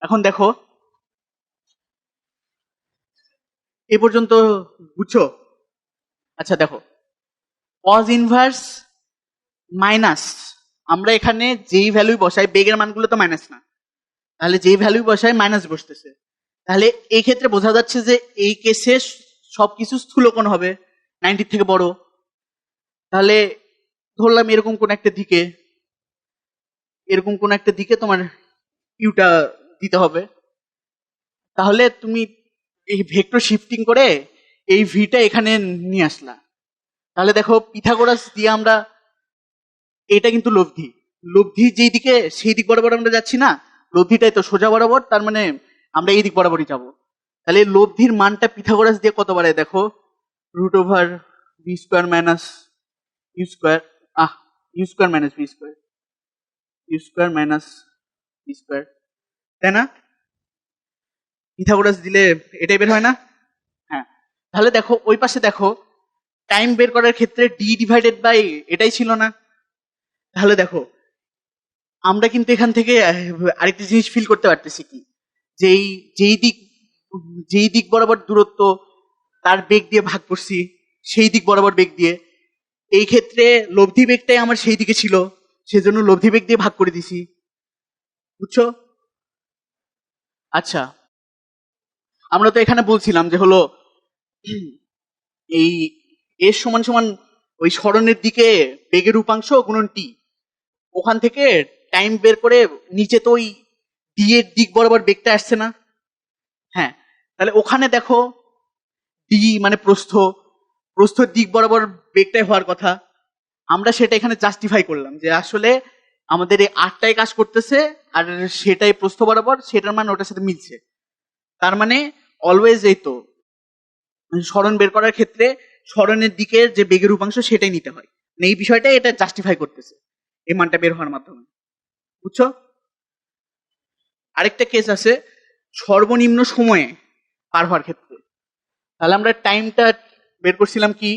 এখন দেখো, এ পর্যন্ত বুঝছো? আচ্ছা দেখো, কজ ইনভার্স মাইনাস, আমরা এখানে যেই ভ্যালু বসাই, বেগের মানগুলো তো মাইনাস না, তাহলে যেই ভ্যালু বসাই মাইনাস বসতেছে। তাহলে এই ক্ষেত্রে বোঝা যাচ্ছে যে এই কেসে সবকিছু স্থূলকোণ হবে, 90 থেকে বড়। তাহলে ধরলাম এরকম কোন একটা দিকে তোমার ইউটা দিতে হবে। তাহলে তুমি এই ভেক্টর শিফটিং করে এই ভিটা এখানে নিয়ে আসলা। তাহলে দেখো, পিথাগোরাস দিয়ে আমরা এটা কিন্তু লব্ধি। লব্ধি যেই দিকে সেই দিক বরাবর আমরা যাচ্ছি না, লব্ধিটাই তো সোজা বরাবর, তার মানে আমরা এই দিক বরাবরই যাব। তাহলে এই লব্ধির মানটা পিথাগোরাস দিয়ে কত বাড়ায় দেখো, root over B square minus U square, U square minus B square, U square minus B square, তাই না? পিথাগোরাস দিলে এটাই বের হয় না? হ্যাঁ। তাহলে দেখো ওই পাশে দেখো, টাইম বের করার ক্ষেত্রে ডি ডিভাইডেড বাই এটাই ছিল না? তাহলে দেখো আমরা কিন্তু এখান থেকে আরেকটা জিনিস ফিল করতে পারতেছি কি, যেই যেই দিক যেই দিক বরাবর দূরত্ব তার বেগ দিয়ে ভাগ করছি, সেই দিক বরাবর বেগ দিয়ে, এই ক্ষেত্রে লব্ধি বেগটাই আমার সেই দিকে ছিল, সেজন্য লব্ধি বেগ দিয়ে ভাগ করে দিছি। বুঝছো? আচ্ছা, আমরা তো এখানে বলছিলাম যে হলো এই এর সমান সমান ওই সরণের দিকে বেগের উপাংশ গুণন টি, ওখান থেকে টাইম বের করে নিচে তো ওই ডি এর দিক বরাবর বেগটা আসছে না? হ্যাঁ। তাহলে ওখানে দেখো ডি মানে প্রস্থ, প্রস্থর দিক বরাবর বেগটাই হওয়ার কথা। আমরা সেটা এখানে জাস্টিফাই করলাম যে আসলে আমাদের এই আটটাই কাজ করতেছে আর সেটাই প্রস্থ বরাবর, সেটার মানে ওটার সাথে মিলছে। তার মানে অলওয়েজ এই তো সরণ বের করার ক্ষেত্রে সরণের দিকের যে বেগের উপাংশ সেটাই নিতে হয়। মানে এই বিষয়টা এটা জাস্টিফাই করতেছে এই মানটা বের হওয়ার মাধ্যমে। বুঝছো? আরেকটা কেস আছে সর্বনিম্ন সময়ে পার হওয়ার ক্ষেত্রে। তাহলে আমরা টাইমটা বের করছিলাম কি,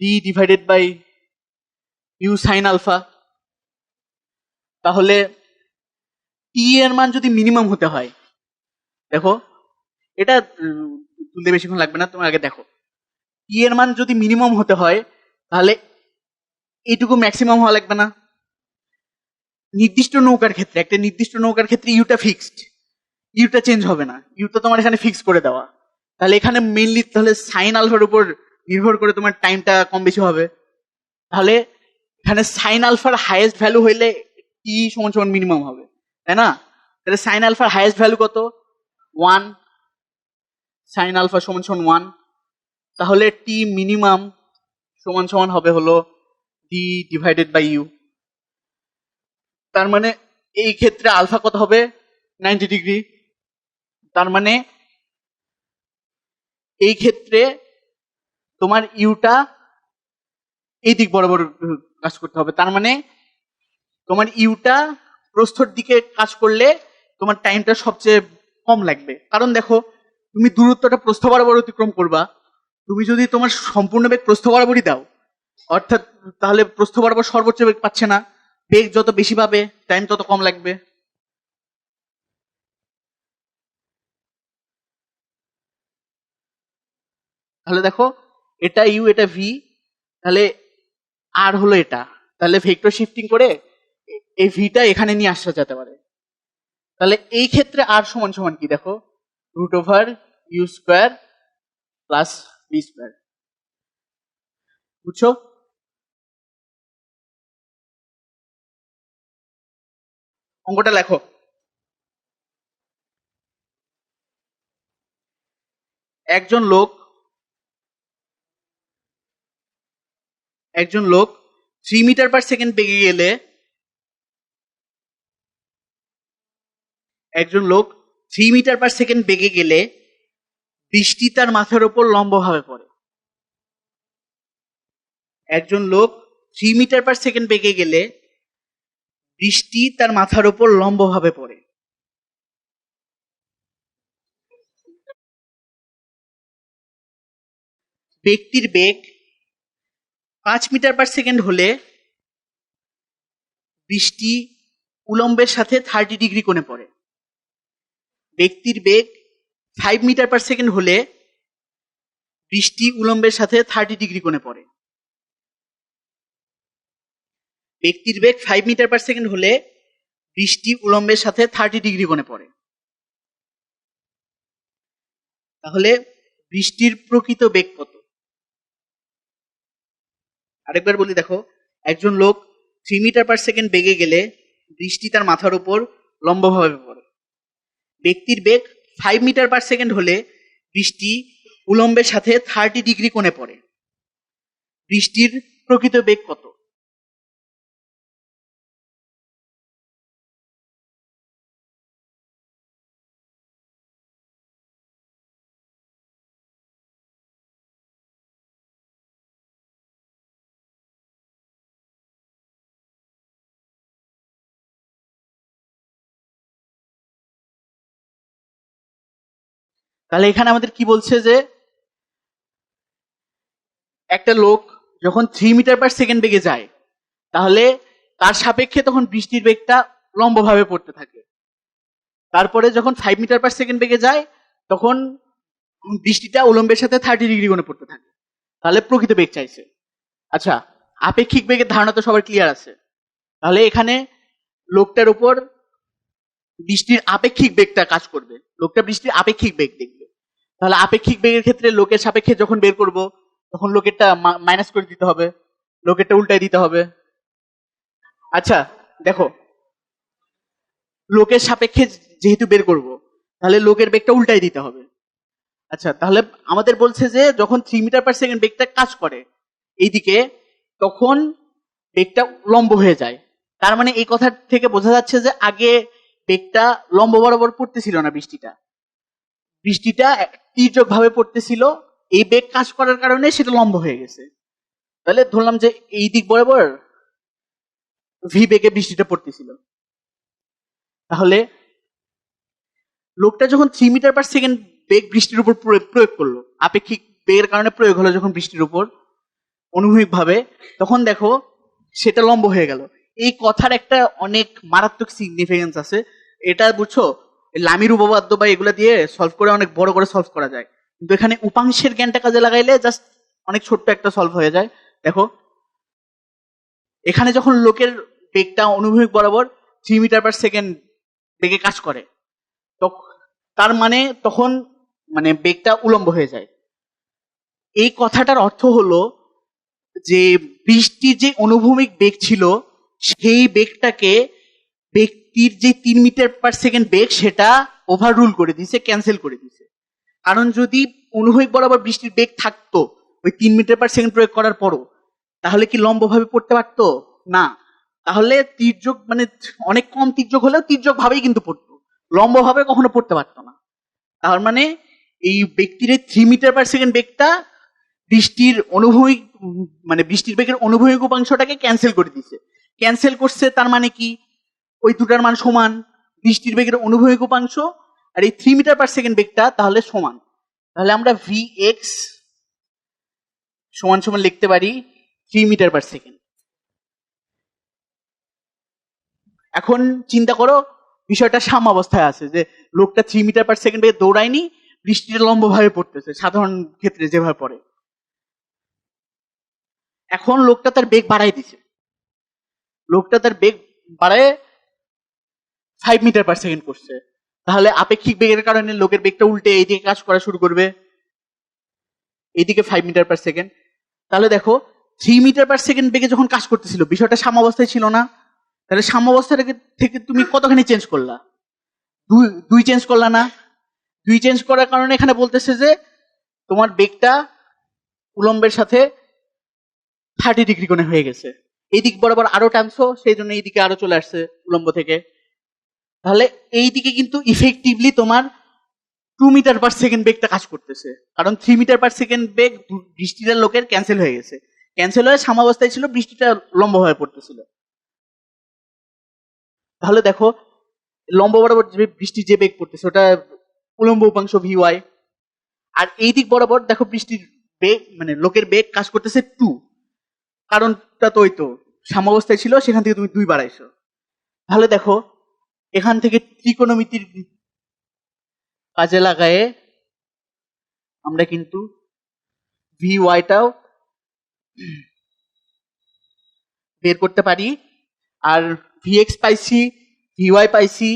D divided by U sine alpha. তাহলে টি এর মান যদি মিনিমাম হতে হয়, দেখো এটা তুলতে বেশিক্ষণ লাগবে না, তোমার আগে দেখো টি এর মান যদি মিনিমাম হতে হয় তাহলে এইটুকু ম্যাক্সিমাম হওয়া লাগবে না? নির্দিষ্ট নৌকার ক্ষেত্রে, একটা নির্দিষ্ট নৌকার ক্ষেত্রে ইউটা ফিক্সড, ইউটা চেঞ্জ হবে না, ইউটা তোমার এখানে ফিক্স করে দেওয়া। তাহলে এখানে মেইনলি তাহলে সাইন আলফার উপর নির্ভর করে তোমার টাইমটা কম বেশি হবে। তাহলে এখানে সাইন আলফার হাইয়েস্ট ভ্যালু হইলে টি সমান সমান মিনিমাম হবে, তাই না? তাহলে সাইন আলফার হাইয়েস্ট ভ্যালু কত? 1। সাইন আলফা সমান সমান 1। তাহলে টি মিনিমাম সমান সমান হবে হলো ডি ডিভাইডেড বাই ইউ। তার মানে এই ক্ষেত্রে আলফা কত হবে? 90 ডিগ্রি। তার মানে এই ক্ষেত্রে তোমার ইউটা এই দিক বরাবর কাজ করতে হবে। তার মানে তোমার ইউটা প্রস্থর দিকে কাজ করলে তোমার টাইমটা সবচেয়ে কম লাগবে। কারণ দেখো তুমি দূরত্বটা প্রস্থ বরাবর অতিক্রম করবা, তুমি যদি তোমার সম্পূর্ণ বেগ প্রস্থ বরাবরই দাও, অর্থাৎ তাহলে প্রস্থ বরাবর সর্বোচ্চ বেগ পাচ্ছে না, বেগ যত বেশি পাবে টাইম তত কম লাগবে। তাহলে দেখো এটা ইউ এটা ভি, তাহলে আর হলো এটা, তাহলে ভেক্টর শিফটিং করে এই ভিটা এখানে নিয়ে আসা যেতে পারে। তাহলে এই ক্ষেত্রে আর সমান সমান কি দেখো, root over U square plus B square. বুঝছো? অঙ্কটা লেখো। একজন লোক একজন লোক 3 মিটার পার সেকেন্ড বেগে গেলে, একজন লোক 3 মিটার পার সেকেন্ড বেগে গেলে বৃষ্টি তার মাথার উপর লম্বভাবে পড়ে। একজন লোক 3 মিটার পার সেকেন্ড বেগে গেলে বৃষ্টি তার মাথার উপর লম্বভাবে পড়ে। ব্যক্তির বেগ 5 মিটার পার সেকেন্ড হলে বৃষ্টি উলম্বের সাথে 30 ডিগ্রি কোণে পড়ে। ব্যক্তির বেগ 5 মিটার পার সেকেন্ড হলে বৃষ্টি উলম্বের সাথে 30 ডিগ্রি কোণে পড়ে। ব্যক্তির বেগ 5 মিটার পার সেকেন্ড হলে বৃষ্টি উলম্বের সাথে 30 ডিগ্রি কোণে পড়ে। তাহলে বৃষ্টির প্রকৃত বেগ কত? আরেকবার বলি দেখো, একজন লোক 3 মিটার পার সেকেন্ড বেগে গেলে বৃষ্টি তার মাথার উপর লম্বভাবে পড়ে। ব্যক্তির বেগ 5 মিটার পার সেকেন্ড হলে বৃষ্টি উলম্বের সাথে 30 ডিগ্রি কোণে পড়ে। বৃষ্টির প্রকৃত বেগ কত? তাহলে এখানে আমাদের কি বলছে যে একটা লোক যখন 3 মিটার/সেকেন্ড বেগে যায়, তাহলে তার সাপেক্ষে তখন বৃষ্টির বেগটা লম্বভাবে পড়তে থাকে। তারপরে যখন 5 মিটার/সেকেন্ড বেগে যায়, তখন বৃষ্টিটা উলম্বের সাথে 30 ডিগ্রি কোণে পড়তে থাকে। তাহলে প্রকৃত বেগ চাইছে। আচ্ছা, আপেক্ষিক বেগের ধারণা তো সবার ক্লিয়ার আছে। তাহলে এখানে লোকটার উপর বৃষ্টির আপেক্ষিক বেগটা কাজ করবে। লোকটা বৃষ্টির আপেক্ষিক বেগ দেখবে। তাহলে আপেক্ষিক বেগের ক্ষেত্রে লোকের সাপেক্ষে যখন বের করব, তখন লোকেরটা মাইনাস করে দিতে হবে, লোকেরটা উল্টাই দিতে হবে। আচ্ছা দেখো, লোকের সাপেক্ষে যেহেতু বের করব, তাহলে লোকের বেগটা উল্টাই দিতে হবে। আচ্ছা, তাহলে আমাদের বলছে যে যখন 3 মিটার/সেকেন্ড বেগটা কাজ করে এইদিকে, তখন বেগটা লম্ব হয়ে যায়। তার মানে এই কথা থেকে বোঝা যাচ্ছে যে আগে বেগটা লম্ব বরাবর পড়তেছিল না, বৃষ্টিটা তির্যক ভাবে পড়তেছিল। এই বেগ কাজ করার কারণে সেটা লম্ব হয়ে গেছে। তাহলে ধরলাম যে এই দিক বরাবর ভি বেগে বৃষ্টিটা পড়তেছিল। তাহলে লোকটা যখন 3 মিটার/সেকেন্ড বেগ বৃষ্টির উপর প্রয়োগ করলো, আপেক্ষিক বেগের কারণে প্রয়োগ হলো যখন বৃষ্টির উপর অনুভূমিক ভাবে, তখন দেখো সেটা লম্ব হয়ে গেল। এই কথার একটা অনেক মারাত্মক সিগনিফিকেন্স আছে। এটা বুঝছো, লামির উপপাদ্য বা এগুলা দিয়ে সলভ করে অনেক বড় করে সলভ করা যায়, কিন্তু এখানে উপাংশের জ্ঞানটা কাজে লাগাইলে জাস্ট অনেক ছোট্ট একটা সলভ হয়ে যায়। দেখো, এখানে যখন লোকের বেগটা অনুভূমিক বরাবর 3 মিটার/সেকেন্ড বেগে কাজ করে, তার মানে তখন মানে বেগটা উলম্ব হয়ে যায়। এই কথাটার অর্থ হলো যে বৃষ্টির যে অনুভূমিক বেগ ছিল, সেই বেগটাকে ব্যক্তির যে 3 মিটার/সেকেন্ড বেগ সেটা ওভার রুল করে দিছে, ক্যান্সেল করে দিছে। কারণ যদি অনুভূমিক বরাবর বৃষ্টির বেগ থাকতো ওই 3 মিটার/সেকেন্ড প্রয়োগ করার পরও, তাহলে কি লম্বভাবে পড়তে পারতো না। তাহলে তির্যক মানে অনেক কম তির্যক হলেও তির্যক ভাবেই কিন্তু পড়তো, লম্বভাবে কখনো পড়তে পারতো না। তার মানে এই ব্যক্তির 3 মিটার/সেকেন্ড বেগটা বৃষ্টির অনুভূমিক মানে বৃষ্টির বেগের অনুভূমিক উপাংশটাকে ক্যান্সেল করে দিছে। ক্যান্সেল করছে তার মানে কি, ওই দুটার মান সমান, বৃষ্টির বেগের অনুভূমিক উপাংশ আর এই 3 মিটার/সেকেন্ড বেগটা তাহলে সমান। তাহলে আমরা ভি এক্স সমান সমান লিখতে পারি 3 মিটার/সেকেন্ড। এখন চিন্তা করো, বিষয়টা সাম্যাবস্থায় আছে, যে লোকটা 3 মিটার/সেকেন্ড বেগে দৌড়ায়নি, বৃষ্টিটা লম্বভাবে পড়তেছে সাধারণ ক্ষেত্রে যেভাবে পড়ে। এখন লোকটা তার বেগ বাড়াই দিছে, লোকটা তার বেগ বাড়ায় 5 মিটার/সেকেন্ড করছে। তাহলে আপেক্ষিক বেগের কারণে লোকের বেগটা উল্টে এইদিকে কাজ করা শুরু করবে, এইদিকে 5 মিটার/সেকেন্ড। তাহলে দেখো, 3 মিটার/সেকেন্ড বেগে যখন কাজ করতেছিল বিষয়টা সাম্যাবস্থায় ছিল না। তাহলে সাম্যাবস্থা থেকে তুমি কতখানি চেঞ্জ করলা? দুই চেঞ্জ করলা না? দুই চেঞ্জ করার কারণে এখানে বলতেছে যে তোমার বেগটা উলম্বের সাথে 30 ডিগ্রি কোণে হয়ে গেছে। এই দিক বরাবর আরো টানছো, সেই জন্য এইদিকে আরো চলে আসছে উলম্ব থেকে। তাহলে এই দিকে কিন্তু ইফেক্টিভলি তোমার 2 মিটার/সেকেন্ড বেগটা কাজ করতেছে, কারণ 3 মিটার/সেকেন্ড বেগ বৃষ্টিটার লোকের ক্যান্সেল হয়ে গেছে। ক্যান্সেল হয়ে সাম্যাবস্থায় ছিল, বৃষ্টিটা লম্ব হয়ে পড়তেছিল। তাহলে দেখো, লম্ব বরাবর যে বৃষ্টির যে বেগ পড়তেছে ওটা উলম্ব উপাংশ ভি ওয়াই, আর এই দিক বরাবর দেখো বৃষ্টির বেগ মানে লোকের বেগ কাজ করতেছে 2, কারণটা তো ওই তো সাম্যাবস্থায় ছিল, সেখান থেকে তুমি 2 বাড়াইছো। তাহলে দেখো, এখান থেকে ত্রিকোণমিতির কাজে লাগায়ে আমরা কিন্তু ভি ওয়াইটাও বের করতে পারি, আর ভি এক্স পাইছি, ভি ওয়াই পাইছি।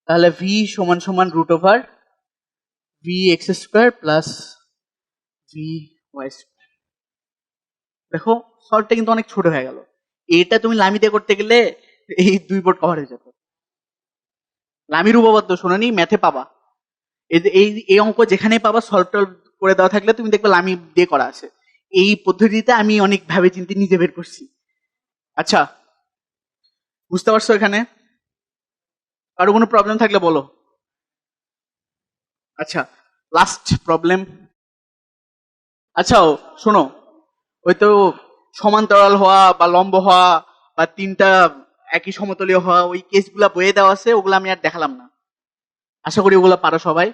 তাহলে ভি সমান সমান √ওভার V X square plus V Y square. দেখো, সলভটা কিন্তু অনেক ছোট হয়ে গেল। এটা তুমি লামিতে করতে গেলে এই 2 বোর্ড কভার হয়ে যেত। লামির উপপাদ্য শোনোনি, ম্যাথে পাবা। এই অঙ্ক যেখানে পাবা সলভ টলভ করে দেওয়া থাকলে তুমি দেখবে লামি দিয়ে করা আছে। এই পদ্ধতিতে আমি অনেক ভাবে চিন্তে নিজে বের করছি। আচ্ছা, বুঝতে পারছো? এখানে কারো কোনো প্রবলেম থাকলে বলো। আচ্ছা, লাস্ট প্রবলেম। আচ্ছা শোনো, ওই তো সমান্তরাল হওয়া বা লম্ব হওয়া বা তিনটা একই সমতলীয় হওয়া, ওই কেসগুলা বইয়ে দেওয়া আছে, ওগুলো আমি আর দেখালাম না। আশা করি ওগুলো পারো সবাই।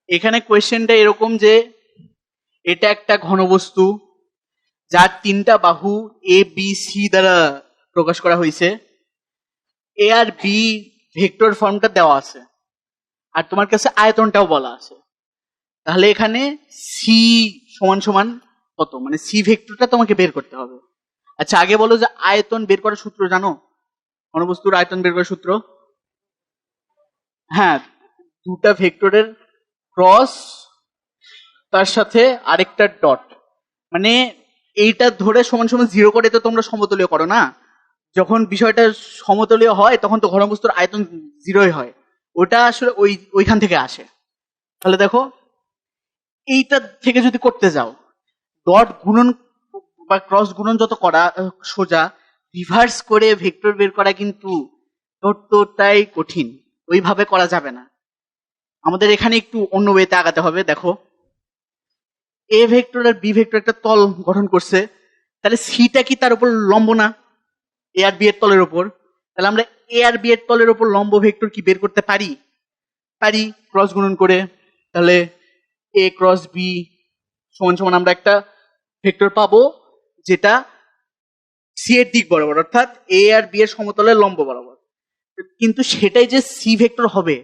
এখানে কোয়েশ্চেনটা এরকম যে এটা একটা ঘনবস্তু যার তিনটা বাহু এ বি সি দ্বারা প্রকাশ করা হয়েছে, এ আর বি ভেক্টর ফর্মটা দেওয়া আছে, আর তোমার কাছে আয়তনটাও বলা আছে। তাহলে এখানে সি সমান সমান কত, মানে সি ভেক্টরটা তোমাকে বের করতে হবে। আচ্ছা আগে বলো যে আয়তন বের করার সূত্র জানো? ঘনবস্তুর আয়তন বের করার সূত্র, হ্যাঁ, দুটা ভেক্টরের ক্রস তার সাথে আরেকটা ডট, মানে এইটা ধরে সমান সমান জিরো করে তো তোমরা সমতলীয় করো না। যখন বিষয়টা সমতলীয় হয় তখন তো ঘনবস্তুর আয়তন জিরোই হয়, ওটা আসলে ওইখান থেকে আসে। তাহলে দেখো এইটা থেকে যদি করতে যাও, ডট গুণন বা ক্রস গুণন যত করা সোজা, রিভার্স করে ভেক্টর বের করা কিন্তু ততটাই কঠিন, ওইভাবে করা যাবে না। আমাদের এখানে একটু অন্য ওয়েতে আগাতে হবে। দেখো এ ভেক্টর আর বি ভেক্টর একটা তল গঠন করছে, তাহলে সিটা কি তার উপর লম্ব না, এ আর বি এর তলের উপর? তাহলে আমরা এ আর বি এর তলের উপর লম্ব ভেক্টর কি বের করতে পারি? পারি, ক্রস গুণন করে। তাহলে এ ক্রস বি সমান সমান আমরা একটা ভেক্টর পাবো যেটা সি এর দিক বরাবর, অর্থাৎ এ আর বি এর সমতলের লম্ব বরাবর। কিন্তু সেটাই যে সি ভেক্টর হবে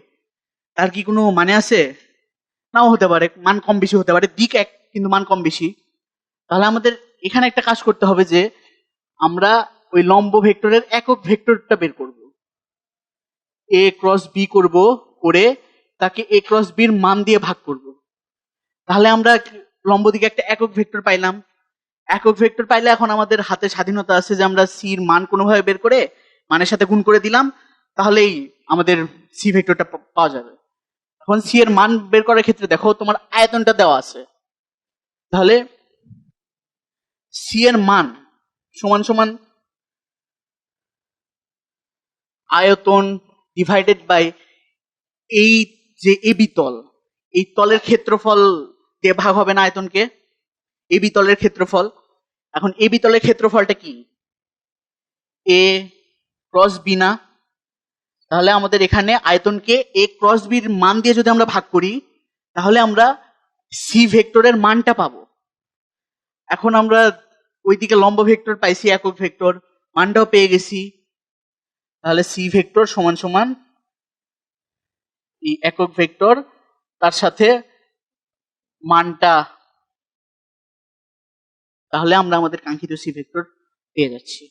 তার কি কোনো মানে আছে? নাও হতে পারে, মান কম বেশি হতে পারে, দিক এক কিন্তু মান কম বেশি। তাহলে আমাদের এখানে একটা কাজ করতে হবে যে আমরা ওই লম্ব ভেক্টরের একক ভেক্টরটা বের করব, এ ক্রস বি করব, করে তাকে এ ক্রস বির মান দিয়ে ভাগ করব। তাহলে আমরা লম্ব দিকে একটা একক ভেক্টর পাইলাম। একক ভেক্টর পাইলে এখন আমাদের হাতে স্বাধীনতা আছে যে আমরা সির মান কোনোভাবে বের করে মানের সাথে গুণ করে দিলাম, তাহলেই আমাদের সি ভেক্টরটা পাওয়া যাবে। এখন সি এর মান বের করার ক্ষেত্রে দেখো তোমার আয়তনটা দেওয়া আছে, তাহলে সি এর মান সমান সমান আয়তন ডিভাইডেড বাই এই যে এবি তল, এই তলের ক্ষেত্রফল দিয়ে ভাগ হবে না আয়তনকে, এবি তলের ক্ষেত্রফল। এখন এবি তলের ক্ষেত্রফলটা কি? এ ক্রস বি না? তাহলে আমাদের এখানে আয়তনকে এ ক্রস বির মান দিয়ে যদি আমরা ভাগ করি তাহলে আমরা সি ভেক্টরের মানটা পাবো। এখন আমরা ওইদিকে লম্ব ভেক্টর পাইছি, একক ভেক্টর মানটাও পেয়ে গেছি। তাহলে সি ভেক্টর সমান সমান এই একক ভেক্টর তার সাথে মানটা, তাহলে আমরা আমাদের কাঙ্ক্ষিত সি ভেক্টর পেয়ে যাচ্ছি।